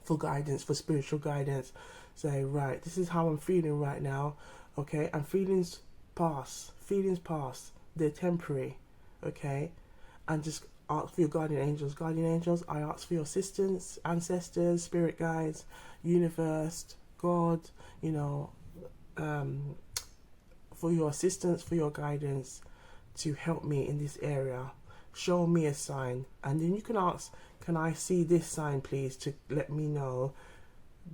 for guidance, for spiritual guidance. Say, right, this is how I'm feeling right now. Okay, and feelings pass. Feelings pass. They're temporary. Okay, and just ask for your guardian angels. Guardian angels, I ask for your assistance, ancestors, spirit guides, universe, God, you know, for your assistance, for your guidance, to help me in this area. Show me a sign. And then you can ask, can I see this sign, please, to let me know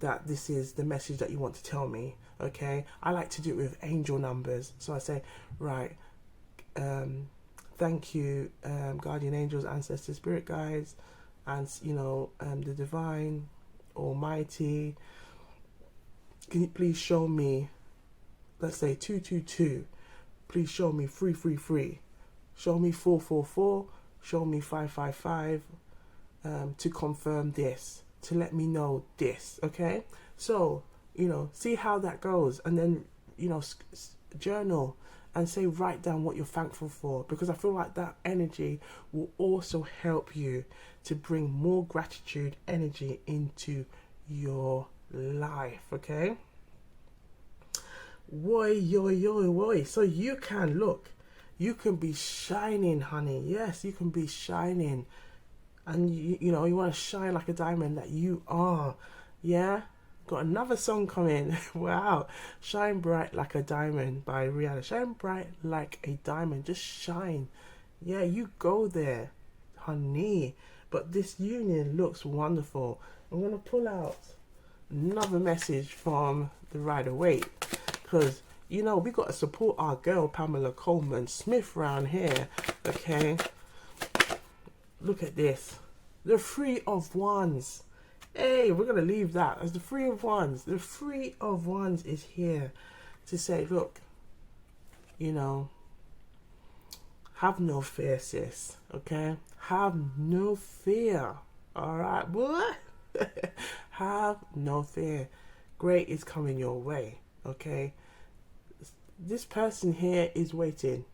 that this is the message that you want to tell me. Okay, I like to do it with angel numbers. So I say, right, thank you, guardian angels, ancestors, spirit guides, and you know, the divine, almighty. Can you please show me, let's say 222, please show me 333, show me 444, show me 555, to confirm this, to let me know this. Okay, so you know, see how that goes, and then you know, journal and say, write down what you're thankful for, because I feel like that energy will also help you to bring more gratitude energy into your life. Okay. Woy, yo, yo, woy. So you can look, you can be shining, honey. Yes, you can be shining. And you know, you want to shine like a diamond that you are. Yeah. Got another song coming. Wow. Shine Bright Like a Diamond by Rihanna. Shine bright like a diamond. Just shine. Yeah, you go there, honey. But this union looks wonderful. I'm going to pull out another message from the Rider Waite, because you know we got to support our girl Pamela Coleman Smith round here. Okay, look at this, the Three of Wands. Hey, we're gonna leave that as the Three of Wands. The Three of Wands is here to say, look, you know, have no fear, sis. Okay, have no fear. All right, boy. Have no fear. Great is coming your way. Okay, this person here is waiting.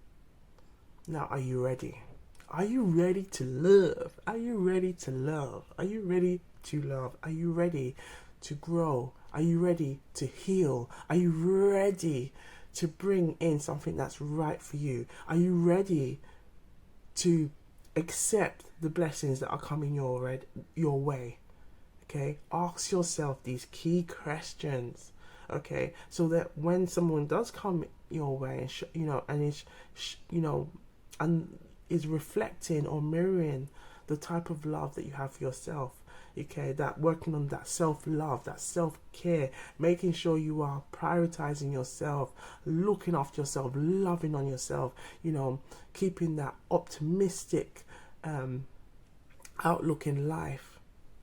Now, are you ready? Are you ready to love? Are you ready to love? Are you ready to love? Are you ready to grow? Are you ready to heal? Are you ready to bring in something that's right for you? Are you ready to accept the blessings that are coming your way? Okay, ask yourself these key questions. Okay, so that when someone does come your way, and and is and is reflecting or mirroring the type of love that you have for yourself. Okay, that working on that self-love, that self-care, making sure you are prioritizing yourself, looking after yourself, loving on yourself, keeping that optimistic outlook in life.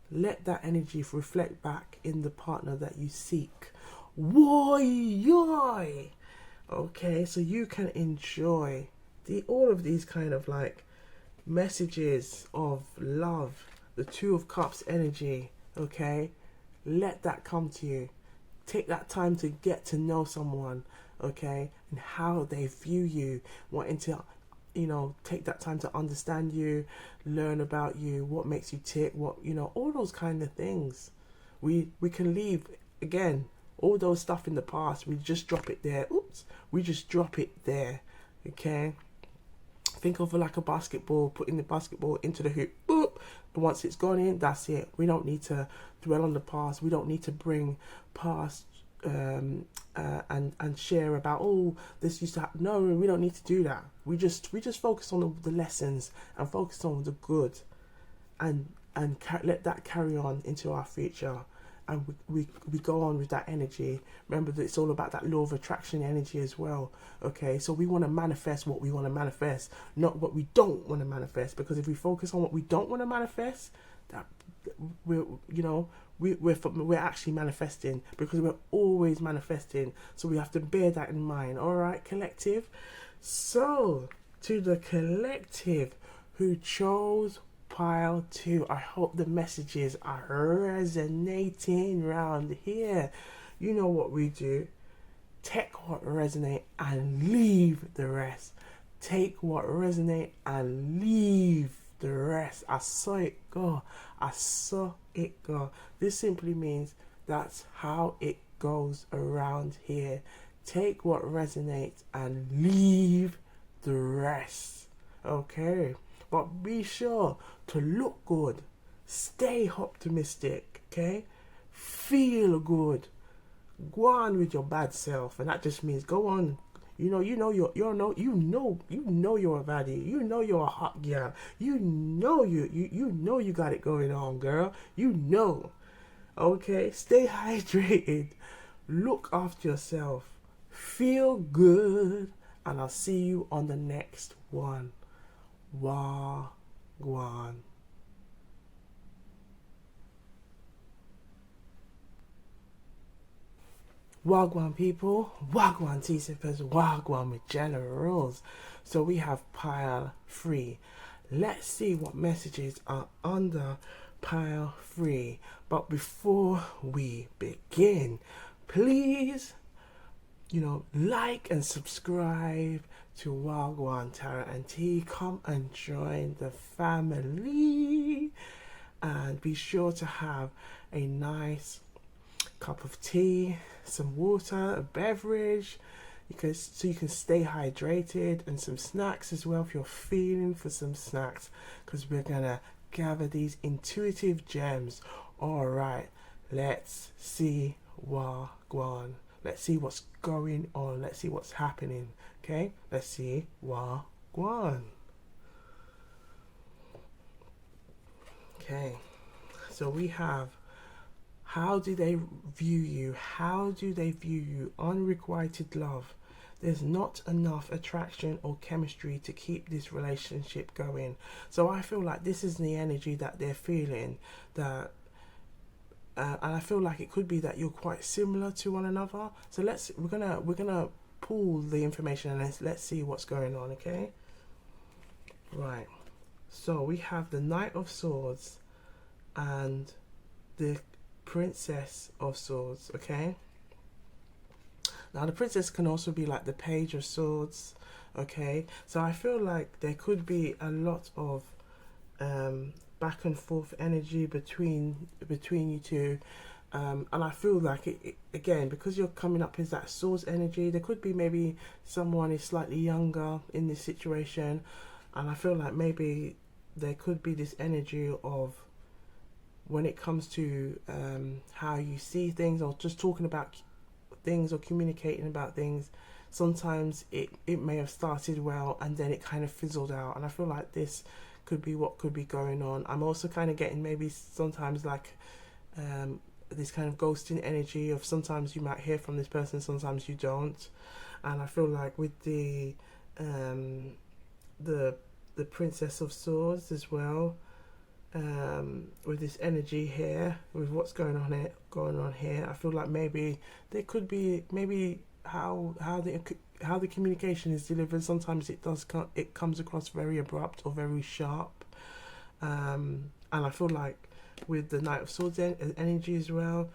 Let that energy reflect back in the partner that you seek. Woy! Okay, so you can enjoy all of these kind of like messages of love, the Two of Cups energy. Okay, let that come to you. Take that time to get to know someone, okay, and how they view you, wanting to take that time to understand you, learn about you, what makes you tick, all those kind of things. We can leave, again, all those stuff in the past. We just drop it there. We just drop it there. Okay, think of it like a basketball, putting the basketball into the hoop. Boop. And once it's gone in, that's it. We don't need to dwell on the past. We don't need to bring past and share about, this used to happen. No, we don't need to do that. We just focus on the lessons and focus on the good, and let that carry on into our future. And we go on with that energy. Remember that it's all about that law of attraction energy as well. Okay, so we want to manifest what we want to manifest, not what we don't want to manifest. Because if we focus on what we don't want to manifest, that we're actually manifesting, because we're always manifesting. So we have to bear that in mind. All right, collective. So to the collective who chose pile 2, I hope the messages are resonating round here. You know what we do. Take what resonate and leave the rest. Take what resonate and leave the rest. I saw it go. I saw it go. This simply means that's how it goes around here. Take what resonates and leave the rest. Okay, but be sure to look good, stay optimistic, okay, feel good, go on with your bad self. And that just means go on. You know you're a baddie. You know you're a hot girl. You know you got it going on, girl. Okay, stay hydrated, look after yourself, feel good, and I'll see you on the next one. Gwan. Wagwan people, Wagwan tea sippers, Wagwan with generals. So we have pile 3. Let's see what messages are under pile 3. But before we begin, please like and subscribe to Wagwan Tara and Tea. Come and join the family, and be sure to have a nice cup of tea, some water, a beverage, so you can stay hydrated, and some snacks as well if you're feeling for some snacks, because we're gonna gather these intuitive gems. All right, let's see Wagwan. Let's see what's going on. Let's see what's happening. Okay, let's see Wagwan. Okay, so we have, how do they view you? How do they view you? Unrequited love. There's not enough attraction or chemistry to keep this relationship going. So I feel like this is the energy that they're feeling. That, and I feel like it could be that you're quite similar to one another. So we're gonna pull the information and let's see what's going on. Okay. Right. So we have the Knight of Swords and the Princess of Swords. Okay. Now the princess can also be like the Page of Swords. Okay. So I feel like there could be a lot of back and forth energy between you two, and I feel like it again, because you're coming up as that swords energy. There could be maybe someone is slightly younger in this situation, and I feel like maybe there could be this energy of, when it comes to how you see things, or just talking about things or communicating about things, sometimes it may have started well and then it kind of fizzled out, and I feel like this could be what could be going on. I'm also kind of getting maybe sometimes like this kind of ghosting energy of, sometimes you might hear from this person, sometimes you don't. And I feel like with the Princess of Swords as well, with this energy here, with what's going on here, I feel like maybe there could be maybe how the communication is delivered. Sometimes it comes across very abrupt or very sharp, and I feel like with the Knight of Swords energy as well,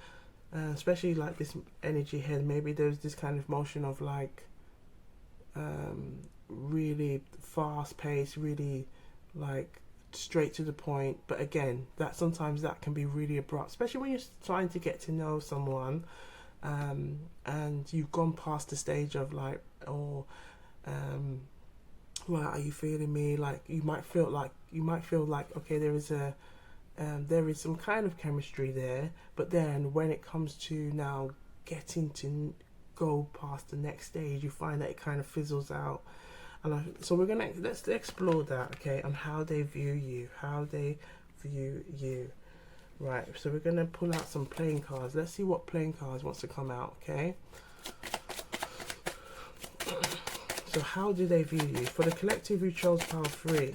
especially like this energy here, maybe there's this kind of motion of like really fast paced, really like straight to the point. But again, that sometimes that can be really abrupt, especially when you're trying to get to know someone, and you've gone past the stage of like, well, are you feeling me? Like you might feel like okay, there is some kind of chemistry there, but then when it comes to now getting to go past the next stage, you find that it kind of fizzles out. And so let's explore that, okay, on how they view you, Right, so we're gonna pull out some playing cards. Let's see what playing cards wants to come out, okay? So how do they view you? For the collective who chose pile 3,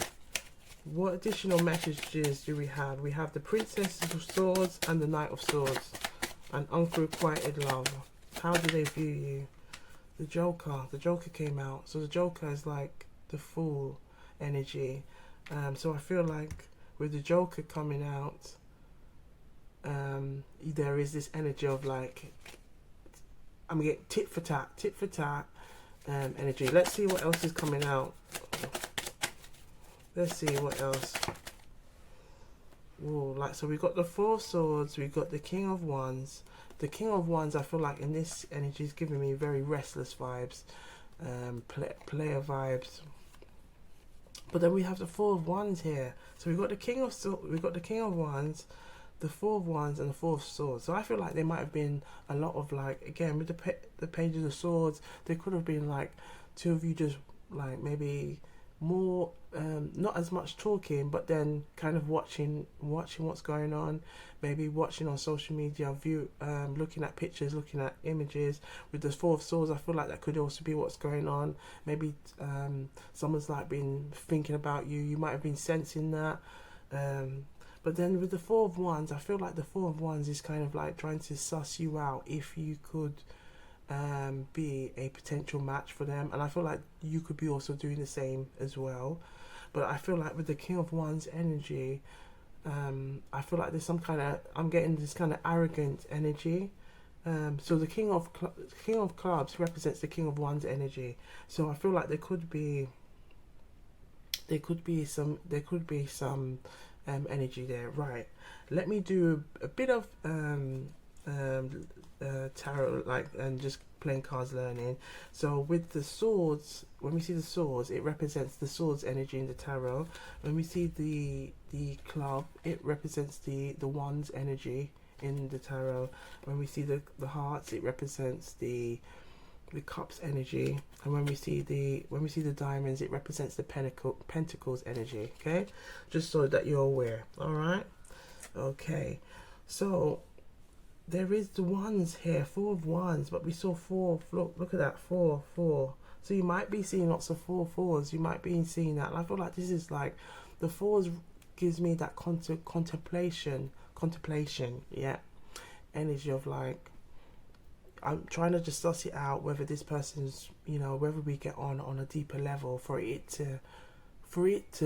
what additional messages do we have? We have the Princess of Swords and the Knight of Swords, and unrequited love. How do they view you? The Joker came out. So the Joker is like the Fool energy. So I feel like with the Joker coming out, there is this energy of like, I'm getting tit for tat energy. Let's see what else is coming out. Let's see what else. Whoa, like, so we've got the Four of Swords, we've got the King of Wands. The King of Wands, I feel like in this energy is giving me very restless vibes, player vibes. But then we have the Four of Wands here. So we've got the King of Wands, the Four of Wands, and the Four of Swords. So I feel like there might have been a lot of like, again with the Pages of Swords, there could have been like two of you just like maybe more, not as much talking, but then kind of watching what's going on, maybe watching on social media, looking at pictures, looking at images. With the Four of Swords, I feel like that could also be what's going on. Maybe someone's like been thinking about you. You might have been sensing that. But then with the Four of Wands, I feel like the Four of Wands is kind of like trying to suss you out if you could be a potential match for them, and I feel like you could be also doing the same as well. But I feel like with the King of Wands energy, I feel like there's some kind of, I'm getting this kind of arrogant energy, So the king of clubs represents the king of one's energy. So I feel like there could be some energy there. Right. Let me do a bit of tarot, like, and just playing cards, learning. So with the swords, when we see the swords, it represents the swords energy in the tarot. When we see the club, it represents the wands energy in the tarot. When we see the hearts, it represents the cups energy. And when we see the diamonds, it represents the pentacles energy. Okay, just so that you're aware. All right. Okay, so there is the ones here, 4 of wands, but we saw 4. Look at that, 4. So you might be seeing lots of 4s. You might be seeing that. And I feel like this is like the 4s gives me that contemplation, yeah, energy of like, I'm trying to just suss it out whether this person's, whether we get on a deeper level for it to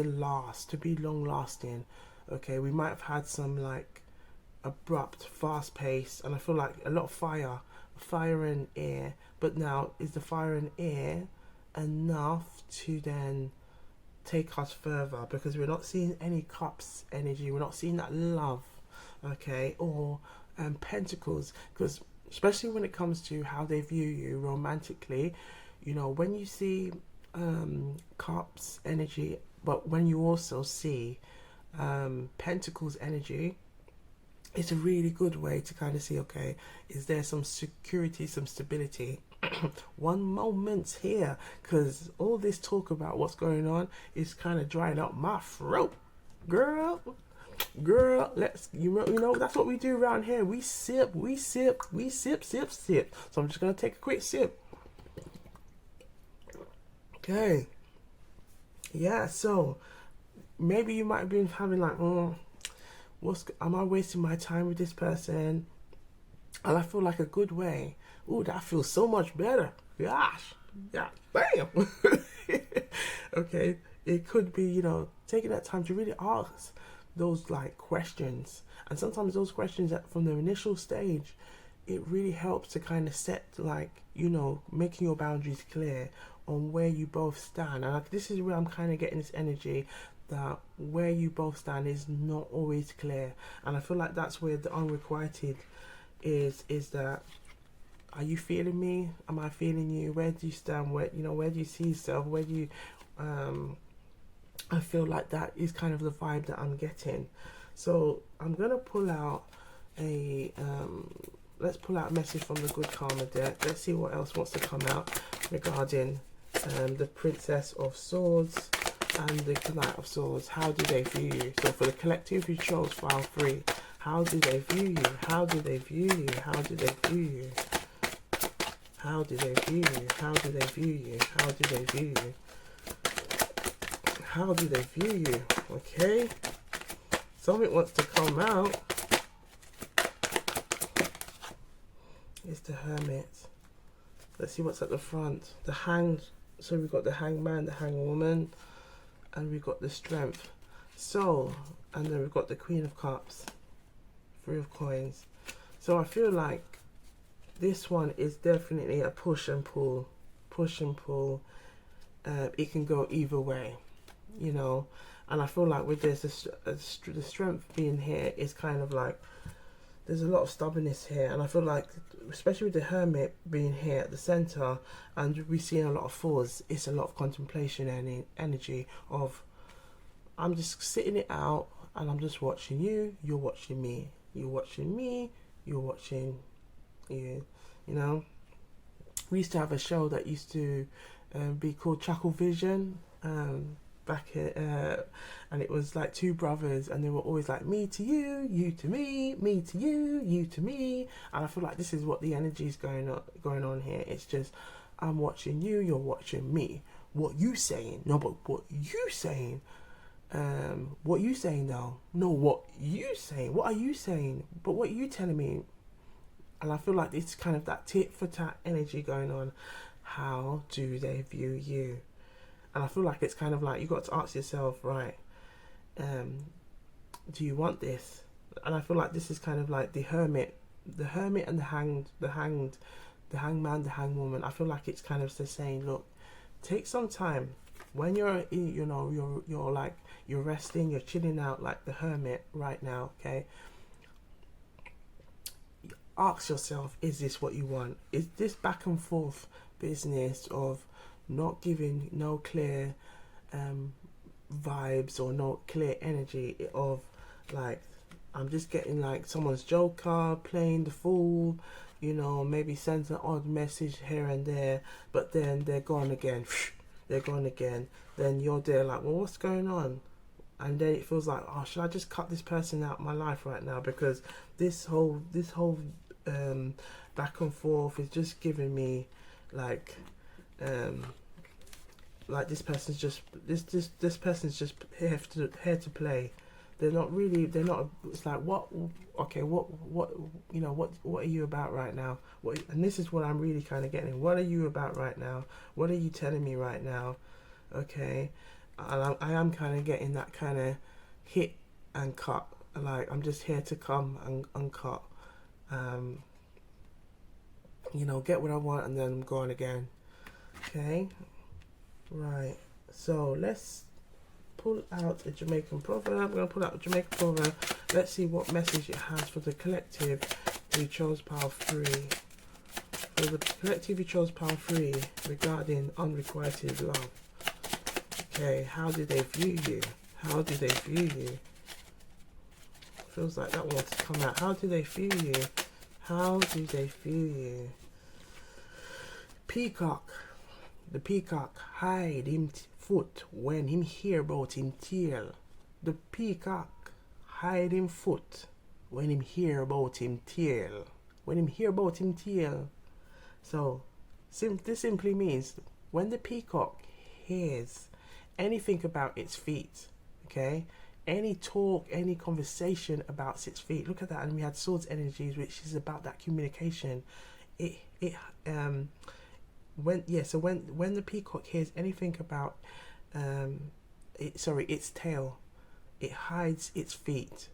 last, to be long lasting. Okay, we might have had some like abrupt, fast pace, and I feel like a lot of fire and air. But now, is the fire and air enough to then take us further? Because we're not seeing any cups energy, we're not seeing that love, okay, or pentacles. Because especially when it comes to how they view you romantically, when you see cups energy, but when you also see pentacles energy, it's a really good way to kind of see, okay, is there some security, some stability? One moment here, because all this talk about what's going on is kind of drying up my throat, girl. Let's, that's what we do around here. We sip. So I'm just gonna take a quick sip. Okay. Yeah. So maybe you might have been having like, am I wasting my time with this person? And I feel like a good way. Ooh, that feels so much better. Gosh. Yeah. Bam. Okay. It could be, taking that time to really ask those like questions. And sometimes those questions from the initial stage, it really helps to kind of set like, making your boundaries clear on where you both stand. And this is where I'm kind of getting this energy that where you both stand is not always clear. And I feel like that's where the unrequited is that, are you feeling me? Am I feeling you? Where do you stand? Where do you see yourself? Where do you I feel like that is kind of the vibe that I'm getting. So I'm gonna pull out let's pull out a message from the Good Karma deck. Let's see what else wants to come out regarding the Princess of Swords and the Knight of Swords. How do they view you? So for the collective who chose file 3, how do they view you? How do they view you? How do they view you? How do they view you? How do they view you? How do they view you? How do they view you? Okay. Something wants to come out. It's the Hermit. Let's see what's at the front. The Hanged. So we've got the Hangman, the Hangwoman, and we've got the Strength. So, and then we've got the Queen of Cups, 3 of Coins. So I feel like this one is definitely a push and pull. It can go either way, and I feel like with this, the Strength being here is kind of like, there's a lot of stubbornness here. And I feel like, especially with the Hermit being here at the center, and we're seeing a lot of 4s, it's a lot of contemplation and energy of, I'm just sitting it out and I'm just watching you, you're watching me, you're watching me, you're watching you. We used to have a show that used to be called Chuckle Vision, back here, and it was like 2 brothers, and they were always like, me to you, you to me to you, you to me. And I feel like this is what the energy is going on here. It's just, I'm watching you, you're watching me. What you saying? No, but what you saying? What you saying though? No, what you saying? What are you saying? But what are you telling me? And I feel like it's kind of that tit for tat energy going on. How do they view you? And I feel like it's kind of like, you got to ask yourself, right, do you want this? And I feel like this is kind of like the Hermit the hermit and the hangman, the hangwoman. I feel like it's kind of just saying, look, take some time when you're you're like you're resting, you're chilling out like the hermit right now. Okay, ask yourself, is this what you want? Is this back and forth business of not giving no clear vibes or no clear energy of like, I'm just getting like someone's joker, playing the fool, maybe sends an odd message here and there, but then they're gone again. They're gone again. Then you're there like, well, what's going on? And then it feels like, oh, should I just cut this person out of my life right now? Because this whole back and forth is just giving me like this person's just this person's just here to play. They're not really. They're not. It's like, what? Okay, what? What are you about right now? And this is what I'm really kind of getting. What are you about right now? What are you telling me right now? Okay, and I am kind of getting that kind of hit and cut. Like, I'm just here to come and cut. Get what I want and then I'm going again. Okay, right. So let's pull out a Jamaican proverb. I'm going to pull out a Jamaican proverb. Let's see what message it has for the collective who chose pile 3. For the collective who chose pile 3 regarding unrequited love. Okay, how do they view you? How do they view you? Feels like that wants to come out. How do they view you? How do they view you? Peacock. The peacock hide him foot when him hear about him tail. The peacock hide him foot when him hear about him tail. When him hear about him tail. So this simply means when the peacock hears anything about its feet, okay, any talk, any conversation about its feet. Look at that, and we had swords energies, which is about that communication. When the peacock hears anything about its tail, it hides its feet.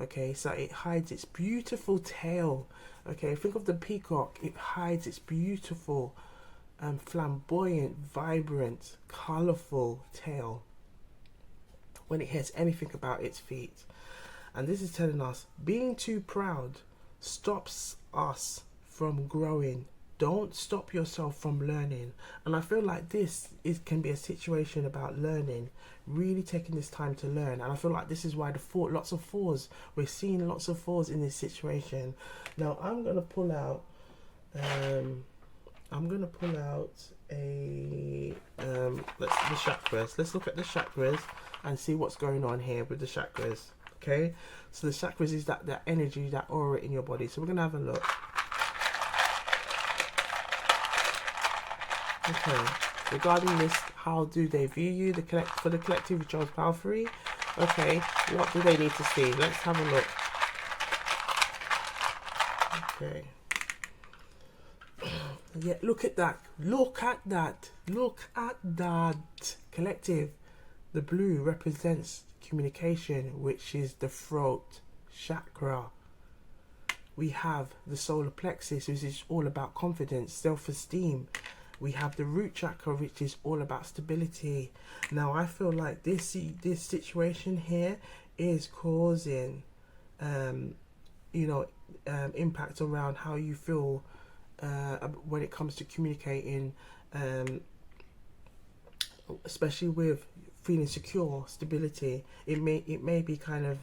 Okay, so it hides its beautiful tail. Okay, think of the peacock. It hides its beautiful, flamboyant, vibrant, colorful tail when it hears anything about its feet. And this is telling us being too proud stops us from growing. Don't stop yourself from learning. And I feel like can be a situation about learning, really taking this time to learn. And I feel like this is why lots of fours, we're seeing lots of fours in this situation. Now I'm gonna pull out the chakras. Let's look at the chakras and see what's going on here with the chakras. Okay, so the chakras is that energy, that aura in your body. So we're gonna have a look. Okay, regarding this, how do they view you? For the collective who chose pile 3. Okay, what do they need to see? Let's have a look. Okay. Yeah, look at that. Look at that. Look at that. Collective. The blue represents communication, which is the throat chakra. We have the solar plexus, which is all about confidence, self-esteem. We have the root chakra, which is all about stability. Now, I feel like this situation here is causing, impact around how you feel when it comes to communicating, especially with feeling secure, stability. It may be kind of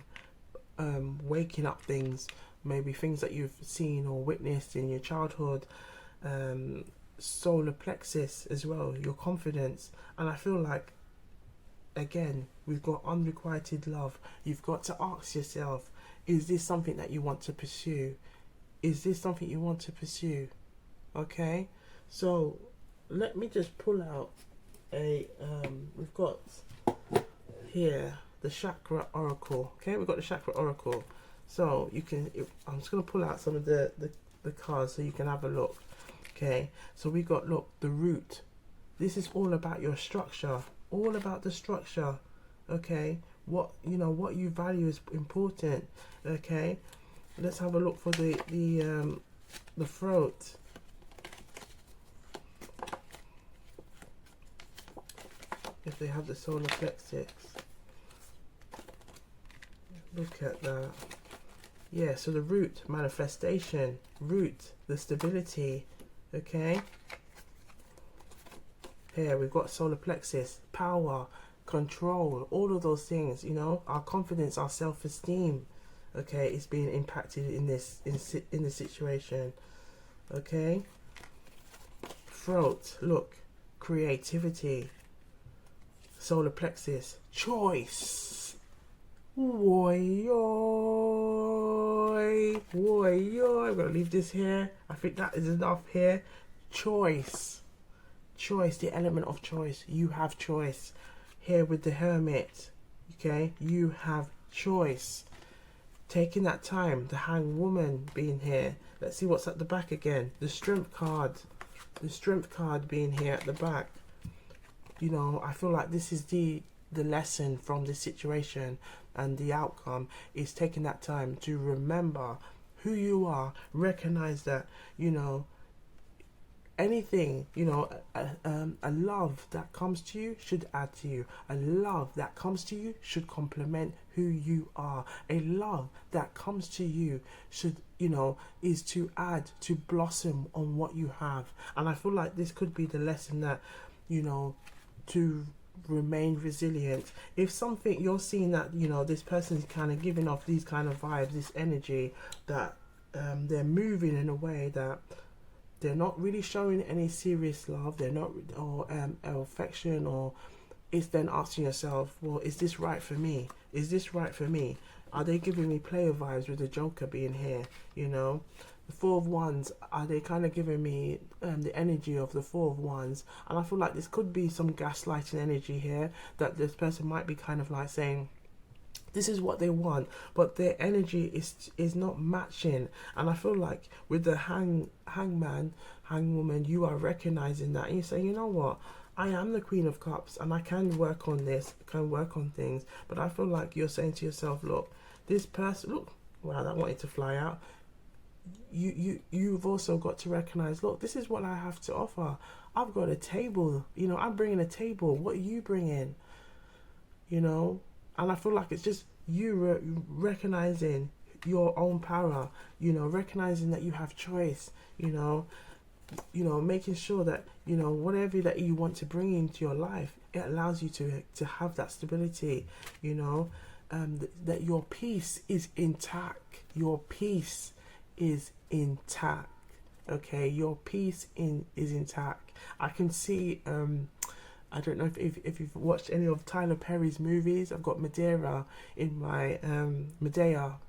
waking up things, maybe things that you've seen or witnessed in your childhood. Solar plexus as well, your confidence. And I feel like, again, we've got unrequited love. You've got to ask yourself, is this something that you want to pursue? Is this something you want to pursue? Okay, so let me just pull out we've got here the chakra oracle. Okay, we've got the chakra oracle. So I'm just going to pull out some of the cards so you can have a look. Okay, so we got, look, the root. This is all about your structure, all about the structure. Okay, what you value is important. Okay, let's have a look for the throat. If they have the solar plexus, look at that. Yeah, so the root, manifestation, root, the stability. Okay, here we've got solar plexus, power, control, all of those things. You know, our confidence, our self-esteem. Okay, it's being impacted in this in the situation. Okay, throat, look, creativity, solar plexus, choice. Woy, I'm gonna leave this here. I think that is enough here. Choice, the element of choice. You have choice here with the hermit. Okay, you have choice. Taking that time, the hanged woman being here. Let's see what's at the back again. The strength card being here at the back. You know, I feel like this is the lesson from this situation, and the outcome is taking that time to remember who you are, recognize that, you know, anything, you know, a love that comes to you should add to you. A love that comes to you should complement who you are. A love that comes to you should, you know, is to add, to blossom on what you have. And I feel like this could be the lesson that, you know, to remain resilient. If something you're seeing that, you know, this person's kind of giving off these kind of vibes, this energy that they're moving in a way that they're not really showing any serious love, they're not, or affection, or it's then asking yourself, well, is this right for me? Is this right for me? Are they giving me player vibes with the Joker being here? You know, the Four of Wands, are they kind of giving me the energy of the Four of Wands? And I feel like this could be some gaslighting energy here, that this person might be kind of like saying, this is what they want, but their energy is not matching. And I feel like with the hangman, hangwoman, you are recognizing that, and you say, you know what, I am the Queen of Cups, and I can work on this, can work on things. But I feel like you're saying to yourself, look, this person, look, wow, that wanted to fly out. You've also got to recognize, look, this is what I have to offer. I've got a table, you know, I'm bringing a table. What are you bringing? You know. And I feel like it's just you recognizing your own power, you know, recognizing that you have choice, you know, making sure that, you know, whatever that you want to bring into your life, it allows you to have that stability, you know, that your peace is intact. Your peace is intact. Okay, your peace is intact. I can see I don't know if you've watched any of Tyler Perry's movies. I've got Medea in my Medea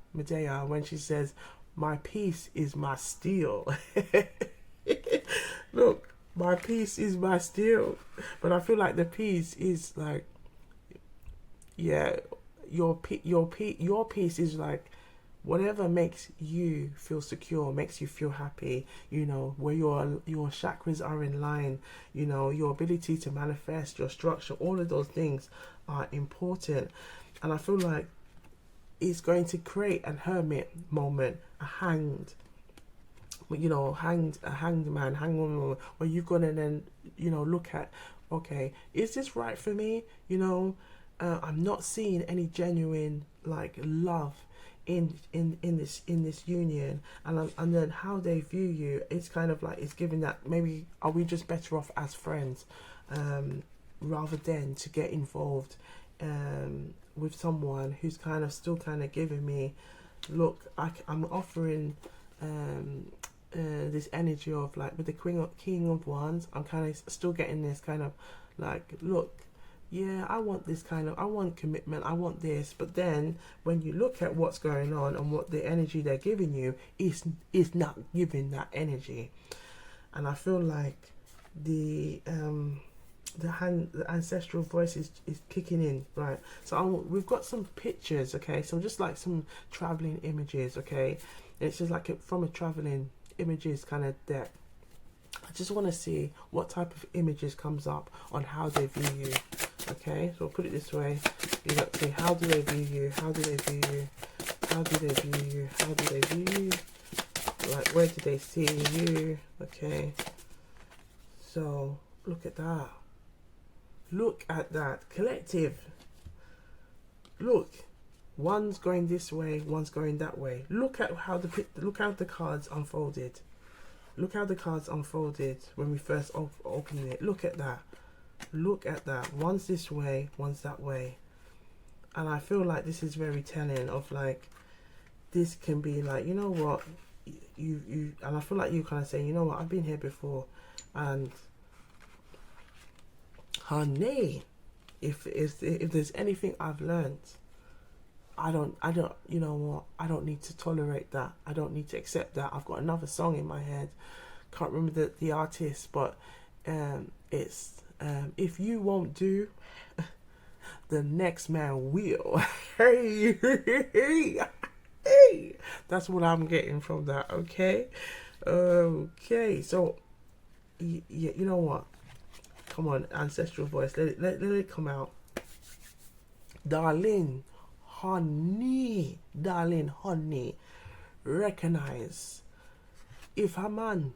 when she says, "My peace is my steel." Look, my peace is my steel. But I feel like the peace is like, yeah, your peace is like, whatever makes you feel secure, makes you feel happy, you know, where your chakras are in line, you know, your ability to manifest, your structure, all of those things are important. And I feel like it's going to create a hermit moment, a hanged, you know, a hanged man, hanged woman, where you've got to then, you know, look at, okay, is this right for me? You know, I'm not seeing any genuine like love in this union, and then how they view you, it's kind of like, it's giving that, maybe are we just better off as friends, rather than to get involved with someone who's kind of still kind of giving me, look, I'm offering this energy of like, with the King of Wands, I'm kind of still getting this kind of like, look, yeah, I want this kind of, I want commitment, I want this. But then when you look at what's going on and what the energy they're giving you is not giving that energy. And I feel like the ancestral voice is kicking in, right? So we've got some pictures, okay? So just like some traveling images, okay? It's just like from a traveling images kind of deck. I just want to see what type of images comes up on how they view you. Okay, so I'll put it this way. You got to see, how do they view you? How do they view you? How do they view you? How do they view you? Like, where do they see you? Okay. So, look at that. Look at that. Collective. Look. One's going this way, one's going that way. Look at how the cards unfolded. Look how the cards unfolded when we first opened it. Look at that. Look at that. One's this way, one's that way. And I feel like this is very telling of like, this can be like, you know what, you and I feel like you kind of saying, you know what, I've been here before, and honey, if there's anything I've learned, I don't, you know what, I don't need to tolerate that. I don't need to accept that. I've got another song in my head. Can't remember the artist, but it's if you won't do, the next man will. Hey, hey, that's what I'm getting from that. Okay, okay. So, you know what? Come on, ancestral voice. Let it come out, darling, honey, darling, honey. Recognize if a man,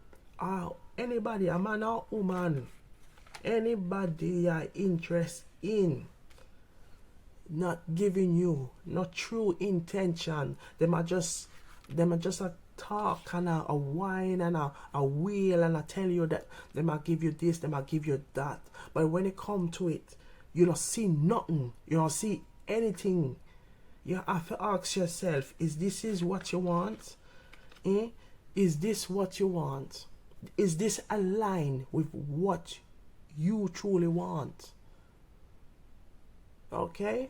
anybody, a man or woman, anybody you're interested in, not giving you not true intention, them are just a talk and a whine and a wheel and I tell you that they might give you this, they might give you that, but when it come to it, you don't see nothing, you don't see anything. You have to ask yourself, is this what you want? Is this what you want? Is this aligned with what you truly want? Okay?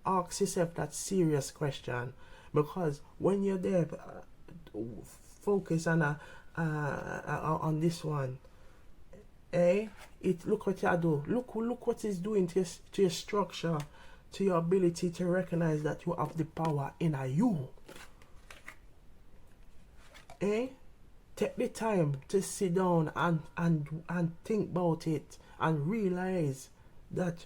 Ask yourself that serious question, because when you're there, focus on this one. Look what you do. Look what it's doing to your structure, to your ability to recognize that you have the power in you. Take the time to sit down and think about it and realize that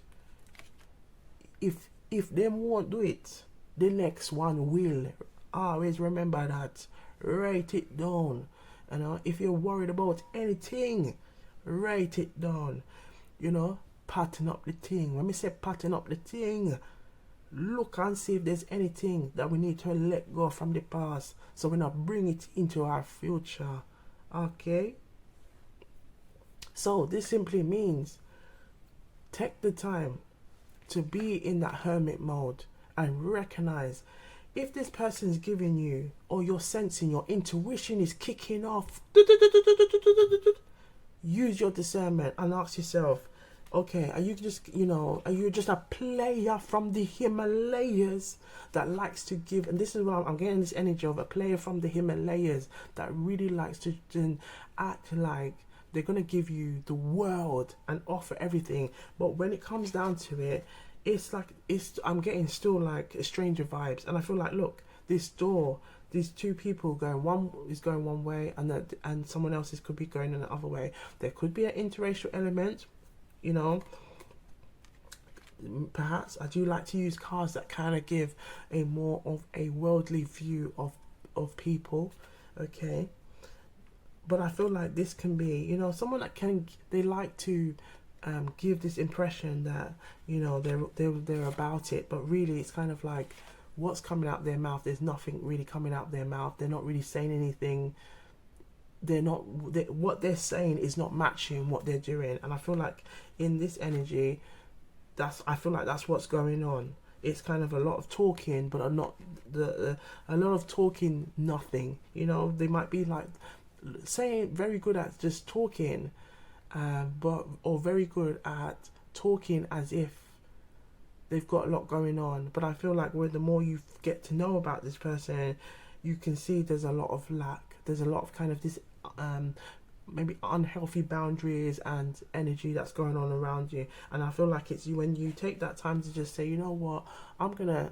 if them won't do it, the next one will. Always remember that. Write it down. You know, if you're worried about anything, write it down. You know, pattern up the thing. When we say pattern up the thing, look and see if there's anything that we need to let go from the past, so we not bring it into our future. Okay? So this simply means take the time to be in that hermit mode and recognize if this person's giving you, or you're sensing, your intuition is kicking off. Use your discernment and ask yourself, okay, are you just a player from the Himalayas that likes to give? And this is what I'm getting, this energy of a player from the Himalayas that really likes to act like they're going to give you the world and offer everything. But when it comes down to it, it's like, I'm getting still like stranger vibes. And I feel like, look, this door, these two people one is going one way, and someone else could be going in the other way. There could be an interracial element, you know. Perhaps I do like to use cards that kind of give a more of a worldly view of people, okay. But I feel like this can be, you know, someone that they like to give this impression that, you know, they're about it, but really it's kind of like what's coming out their mouth. There's nothing really coming out their mouth. They're not really saying anything. What they're saying is not matching what they're doing. And I feel like in this energy, I feel like that's what's going on. It's kind of a lot of talking, but a lot of talking, nothing. You know, they might be like saying very good at just talking, or very good at talking as if they've got a lot going on. But I feel like the more you get to know about this person, you can see there's a lot of lack. There's a lot of kind of this maybe unhealthy boundaries and energy that's going on around you. And I feel like it's when you take that time to just say, you know what, I'm gonna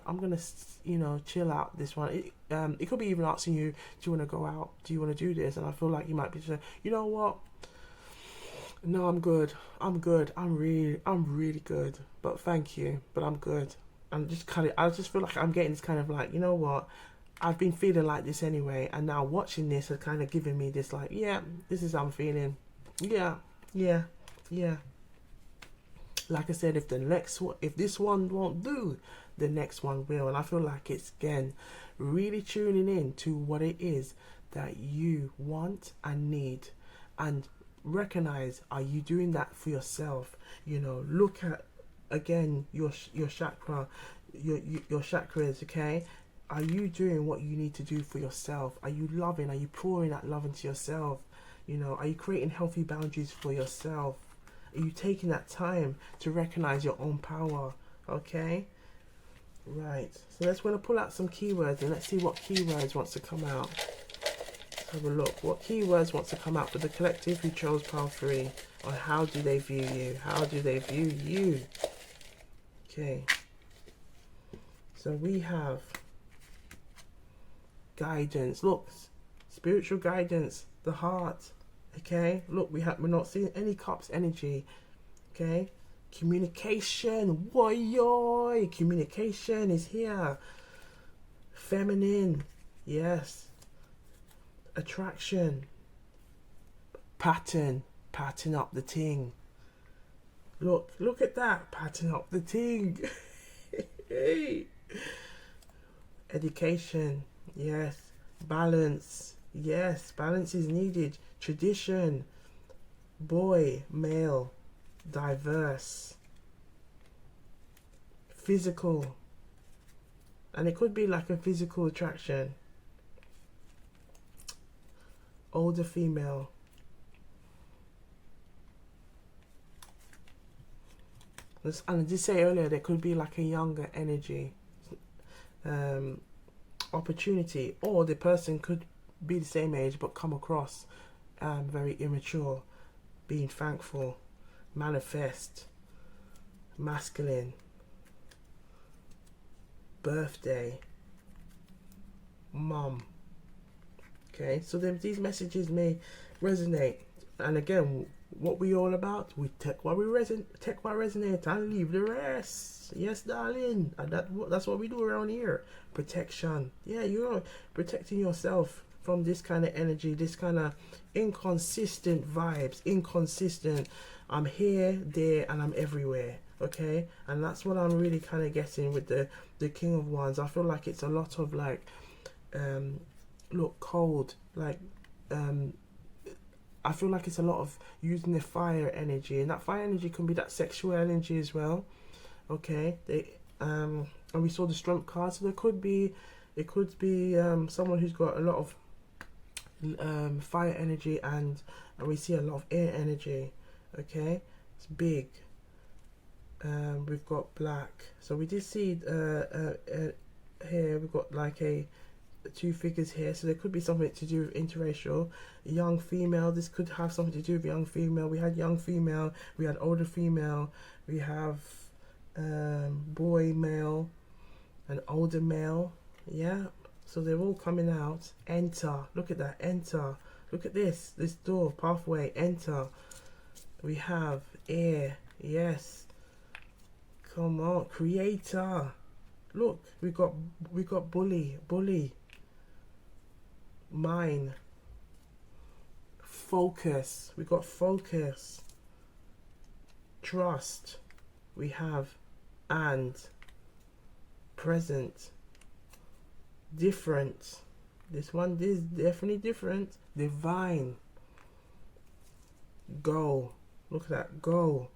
you know, chill out this one. It could be even asking you, do you want to go out, do you want to do this? And I feel like you might be saying, you know what, no, I'm good, I'm really good, but thank you, but I'm good. And just kind of, I just feel like I'm getting this kind of like, you know what, I've been feeling like this anyway, and now watching this has kind of given me this like, yeah, this is how I'm feeling. Yeah, yeah, yeah. Like I said, if the next one, if this one won't do, the next one will. And I feel like it's again really tuning in to what it is that you want and need, and recognize, are you doing that for yourself? You know, look at again your chakra, your chakras. Okay, are you doing what you need to do for yourself? Are you loving? Are you pouring that love into yourself? You know, are you creating healthy boundaries for yourself? Are you taking that time to recognize your own power? Okay, right. So let's want to pull out some keywords and let's see what keywords wants to come out. Let's have a look. What keywords wants to come out for the collective who chose pile 3? Or how do they view you? How do they view you? Okay. So we have guidance. Look, spiritual guidance, the heart. Okay, look, we're not seeing any cups energy. Okay, communication. Woy, communication is here. Feminine, yes. Attraction. Pattern up the ting. Look at that, pattern up the ting. Hey. Education, yes. Balance, yes, balance is needed. Tradition, boy, male, diverse, physical, and it could be like a physical attraction. Older female, and I did say earlier there could be like a younger energy, opportunity, or the person could be the same age but come across very immature. Being thankful, manifest, masculine, birthday, mum. Okay, so these messages may resonate, and again, what we all about, we take what resonate and leave the rest. Yes, darling, and that's what we do around here. Protection. Yeah, you're protecting yourself from this kind of energy, this kind of inconsistent vibes. Inconsistent. I'm here, there, and I'm everywhere. Okay, and that's what I'm really kind of getting with the King of Wands. I feel like it's a lot of like, look, cold, like, I feel like it's a lot of using the fire energy, and that fire energy can be that sexual energy as well. Okay, and we saw the Strength card, so it could be someone who's got a lot of fire energy, and we see a lot of air energy. Okay, it's big. We've got black, so we did see here we've got like two figures here, so there could be something to do with interracial. Young female, this could have something to do with young female. We had young female, we had older female, we have boy male and older male. Yeah, so they're all coming out. Enter, look at that, enter. Look at this door, pathway, enter. We have air, yes. Come on, creator. Look, we got bully, mine, focus, we got focus, trust, we have, and present, different. This one is definitely different. Divine, go, look at that, go.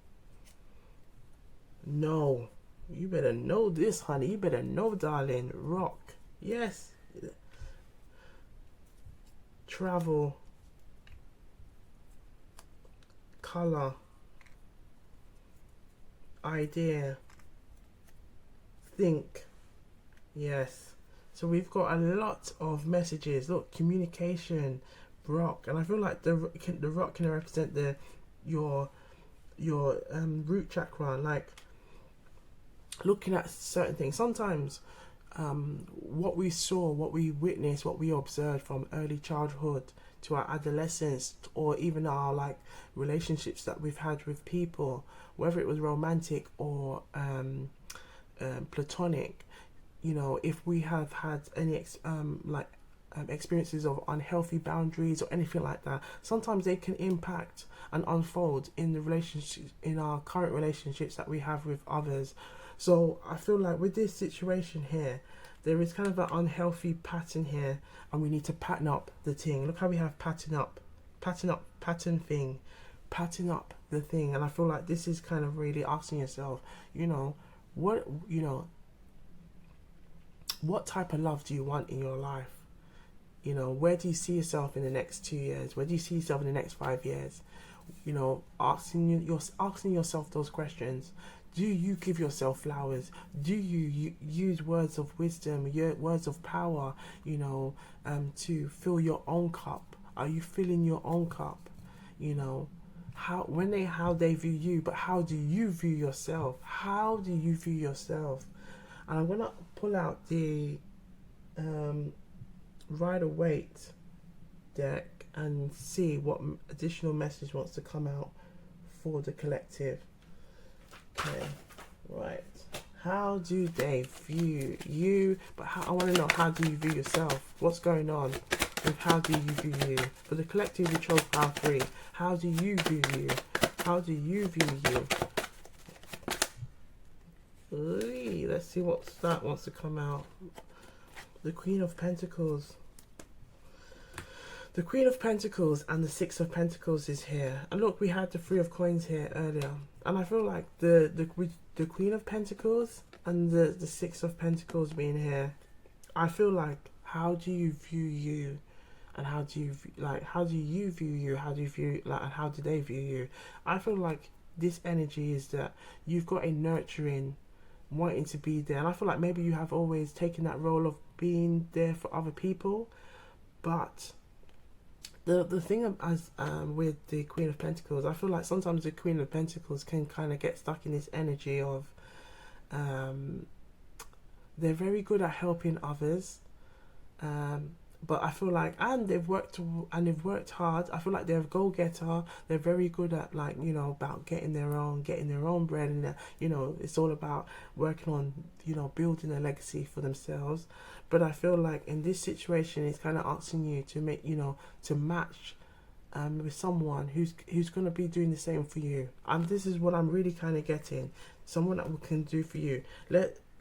No, you better know this, honey, you better know, darling. Rock, yes. Travel, color, idea, think, yes. So we've got a lot of messages. Look, communication, rock, and I feel like the rock can represent your root chakra, like looking at certain things. Sometimes what we saw, what we witnessed, what we observed from early childhood to our adolescence, or even our like relationships that we've had with people, whether it was romantic or platonic, you know, if we have had any experiences of unhealthy boundaries or anything like that, sometimes they can impact and unfold in the relationships, in our current relationships that we have with others. So I feel like with this situation here, there is kind of an unhealthy pattern here, and we need to pattern up the thing. Look how we have pattern up, pattern thing, pattern up the thing. And I feel like this is kind of really asking yourself, you know, what type of love do you want in your life? You know, where do you see yourself in the next 2 years? Where do you see yourself in the next 5 years? You know, asking yourself those questions. Do you give yourself flowers? Do you use words of wisdom, words of power, you know, to fill your own cup? Are you filling your own cup? You know, how they view you, but how do you view yourself? How do you view yourself? And I'm gonna pull out the Rider-Waite deck and see what additional message wants to come out for the collective. Okay, right. How do they view you? But I want to know, how do you view yourself? What's going on? And how do you view you? For the collective, we chose power 3. How do you view you? How do you view you? Let's see what that wants to come out. The Queen of Pentacles. The Queen of Pentacles and the Six of Pentacles is here. And look, we had the Three of Coins here earlier. And I feel like the Queen of Pentacles and the Six of Pentacles being here, I feel like, how do you view you? And how do you view you? How do you view, like, and how do they view you? I feel like this energy is that you've got a nurturing, wanting to be there. And I feel like maybe you have always taken that role of being there for other people. But the thing as with the Queen of Pentacles, I feel like sometimes the Queen of Pentacles can kind of get stuck in this energy of they're very good at helping others, but I feel like, and they've worked hard. I feel like they're a go-getter. They're very good at, like, you know, about getting their own bread, and you know, it's all about working on, you know, building a legacy for themselves. But I feel like in this situation, it's kind of asking you to make, you know, to match with someone who's going to be doing the same for you. And this is what I'm really kind of getting. Someone that can do for you.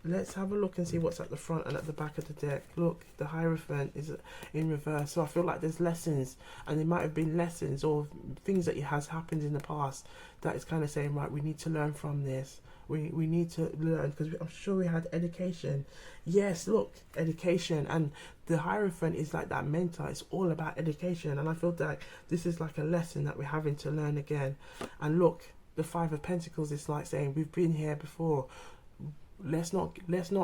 Let's have a look and see what's at the front and at the back of the deck. Look, the Hierophant is in reverse. So I feel like there's lessons, and there might have been lessons or things that has happened in the past that is kind of saying, right, we need to learn from this. We need to learn, because I'm sure we had education. Yes, look, education. And the Hierophant is like that mentor. It's all about education. And I feel like this is like a lesson that we're having to learn again. And look, the Five of Pentacles is like saying, we've been here before. Let's not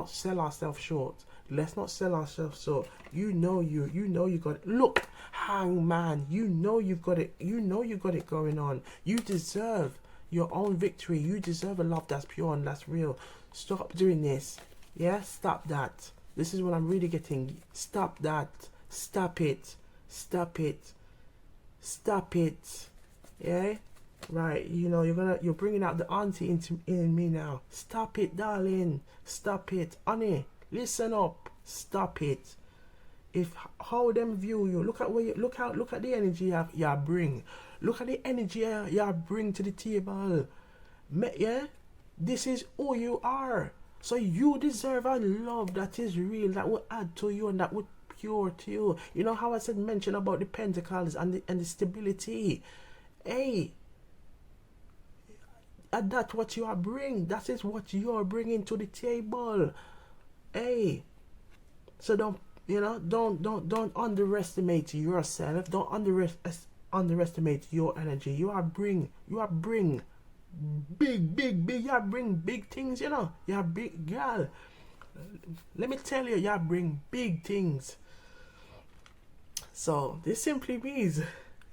sell ourselves short. Let's not sell ourselves short. You know you got it. Look, Hangman, you know you've got it. You know you got it going on. You deserve your own victory. You deserve a love that's pure and that's real. Stop doing this. Yeah, stop that. This is what I'm really getting. Stop that. Stop it. Stop it. Stop it. Yeah. Right, you know, you're bringing out the auntie in me now. Stop it, darling. Stop it, honey. Listen up. Stop it. If how them view you, look at the energy you bring. Look at the energy you bring to the table. Yeah, this is who you are. So you deserve a love that is real, that will add to you and that would pure to you. You know how I said mention about the pentacles and the stability. Hey. And that's what you are bringing. That is what you are bringing to the table. Hey, so don't underestimate yourself. Don't underestimate your energy. You are bring big. You are bring big things. You know, you are big girl. Let me tell you, you are bring big things. So this simply means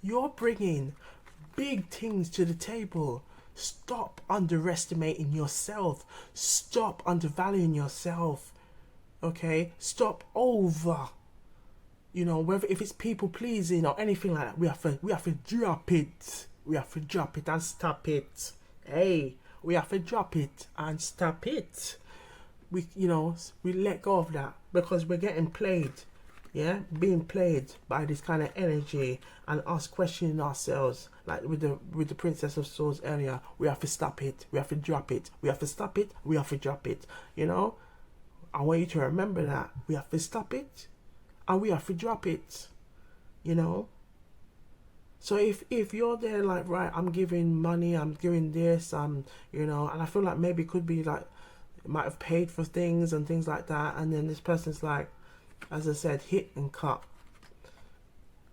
you're bringing big things to the table. Stop underestimating yourself. Stop undervaluing yourself. Okay? Stop over. You know, whether if it's people pleasing or anything like that, we have to drop it. We have to drop it and stop it. Hey, we have to drop it and stop it. we let go of that because we're getting played, yeah, being played by this kind of energy, and us questioning ourselves, like with the Princess of Swords earlier. We have to stop it. We have to drop it. We have to stop it. We have to drop it. I want you to remember that we have to stop it, and we have to drop it. So if you're there like, right, I'm giving money, I'm giving this, and I feel like maybe it could be like, might have paid for things and things like that, and then this person's like, as I said, hit and cut.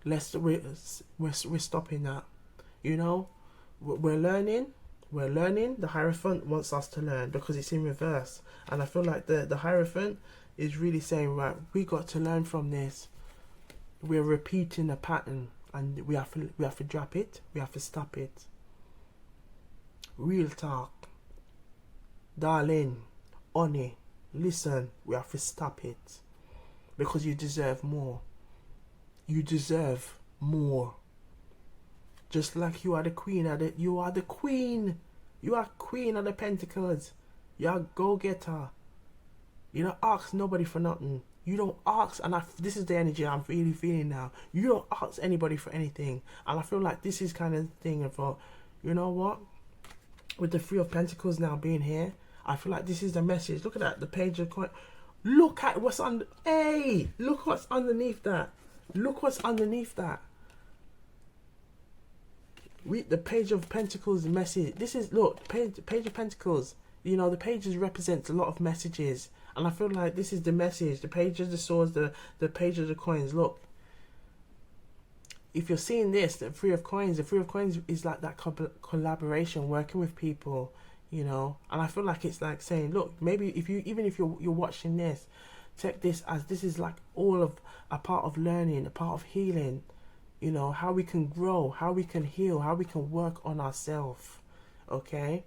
We're stopping that. We're learning. The Hierophant wants us to learn because it's in reverse, and I feel like the Hierophant is really saying, right, we got to learn from this. We're repeating a pattern, and we have to drop it. We have to stop it. Real talk, darling, honey, listen. We have to stop it because you deserve more. You deserve more. Just like you are the queen of you are the queen. You are queen of the pentacles. You are go-getter. You don't ask nobody for nothing. You don't ask, and this is the energy I'm really feeling now. You don't ask anybody for anything, and I feel like this is kind of thing for, you know what? With the Three of Pentacles now being here, I feel like this is the message. Look at that, the Page of Coins. Look at what's on. Hey, look what's underneath that. Look what's underneath that. The Page of Pentacles message. This is, look, Page of Pentacles. The pages represent a lot of messages, and I feel like this is the message. The Page of the Swords, the Page of the Coins. Look, if you're seeing this, the Three of Coins is like that collaboration, working with people, and I feel like it's like saying, look, maybe if you're watching this, take this as this is like all of a part of learning, a part of healing, how we can grow, how we can heal, how we can work on ourselves, okay?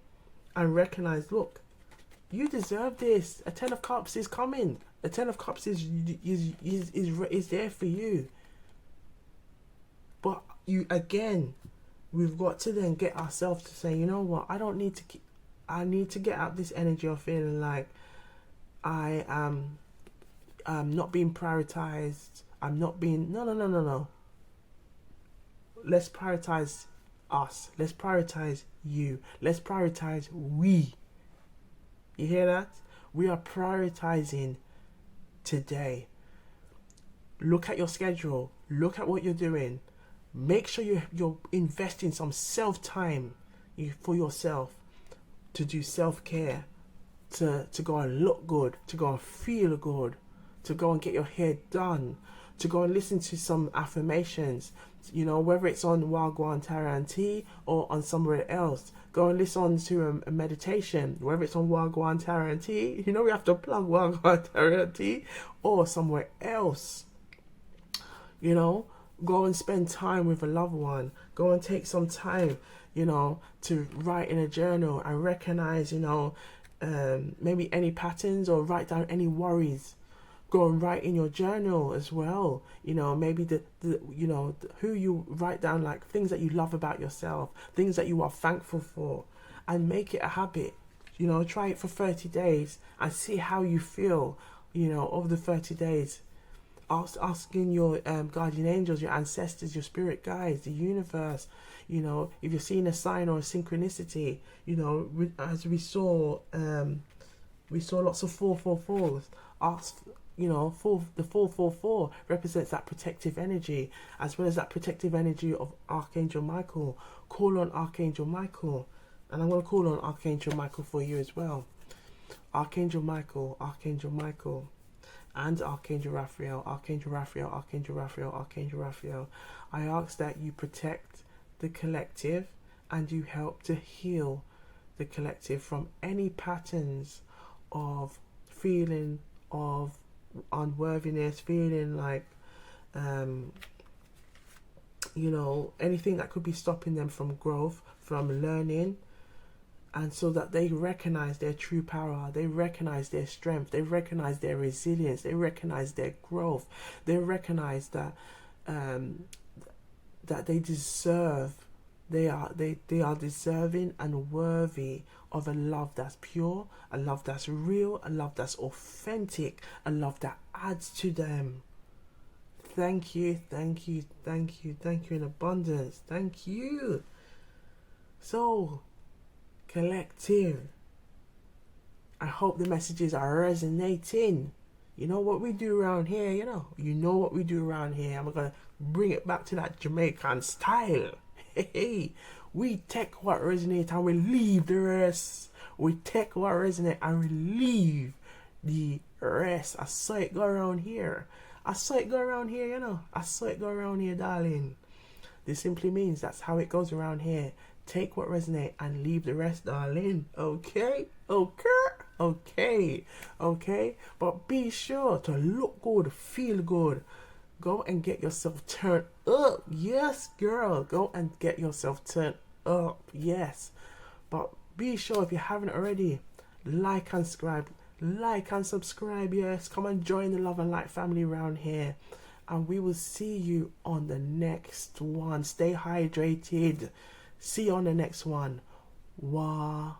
And recognize, look, you deserve this. A Ten of Cups is coming. A Ten of Cups is there for you. But we've got to then get ourselves to say, you know what? I need to get out this energy of feeling like I am not being prioritized. I'm not being no. Let's prioritize us. Let's prioritize you. Let's prioritize we. You hear that? We are prioritizing today. Look at your schedule. Look at what you're doing. Make sure you're investing some self-time for yourself, to do self-care, to go and look good, to go and feel good, to go and get your hair done, to go and listen to some affirmations, whether it's on Wagwan Tara and Tea or on somewhere else. Go and listen to a meditation, whether it's on Wagwan Tara and Tea. We have to plug Wagwan Tara and Tea, or somewhere else. Go and spend time with a loved one. Go and take some time, to write in a journal and recognize, maybe any patterns, or write down any worries. Go and write in your journal as well. Maybe who you write down, like things that you love about yourself, things that you are thankful for, and make it a habit. Try it for 30 days and see how you feel, over the 30 days. Asking your guardian angels, your ancestors, your spirit guides, the universe, if you're seeing a sign or a synchronicity, as we saw lots of 444s. Ask, the 444 represents that protective energy, as well as that protective energy of Archangel Michael. Call on Archangel Michael, and I'm going to call on Archangel Michael for you as well. Archangel Michael, and Archangel Raphael, Archangel Raphael, Archangel Raphael, Archangel Raphael. I ask that you protect the collective and you help to heal the collective from any patterns of feeling of unworthiness, feeling like anything that could be stopping them from growth, from learning. And so that they recognize their true power, they recognize their strength, they recognize their resilience, they recognize their growth, they recognize that that they deserve They are deserving and worthy of a love that's pure, a love that's real, a love that's authentic, a love that adds to them. Thank you, thank you, thank you, thank you in abundance. Thank you. So, collective, I hope the messages are resonating. You know what we do around here, You know what we do around here. I'm gonna bring it back to that Jamaican style. Hey, we take what resonates and we leave the rest. We take what resonates and we leave the rest. I saw it go around here. I saw it go around here, I saw it go around here, darling. This simply means that's how it goes around here. Take what resonates and leave the rest, darling. Okay? Okay? But be sure to look good, feel good. Go and get yourself turned up. Yes, girl. Go and get yourself turned up. Yes. But be sure, if you haven't already, like and subscribe. Yes. Come and join the Love and Light family around here. And we will see you on the next one. Stay hydrated. See you on the next one. Gwan.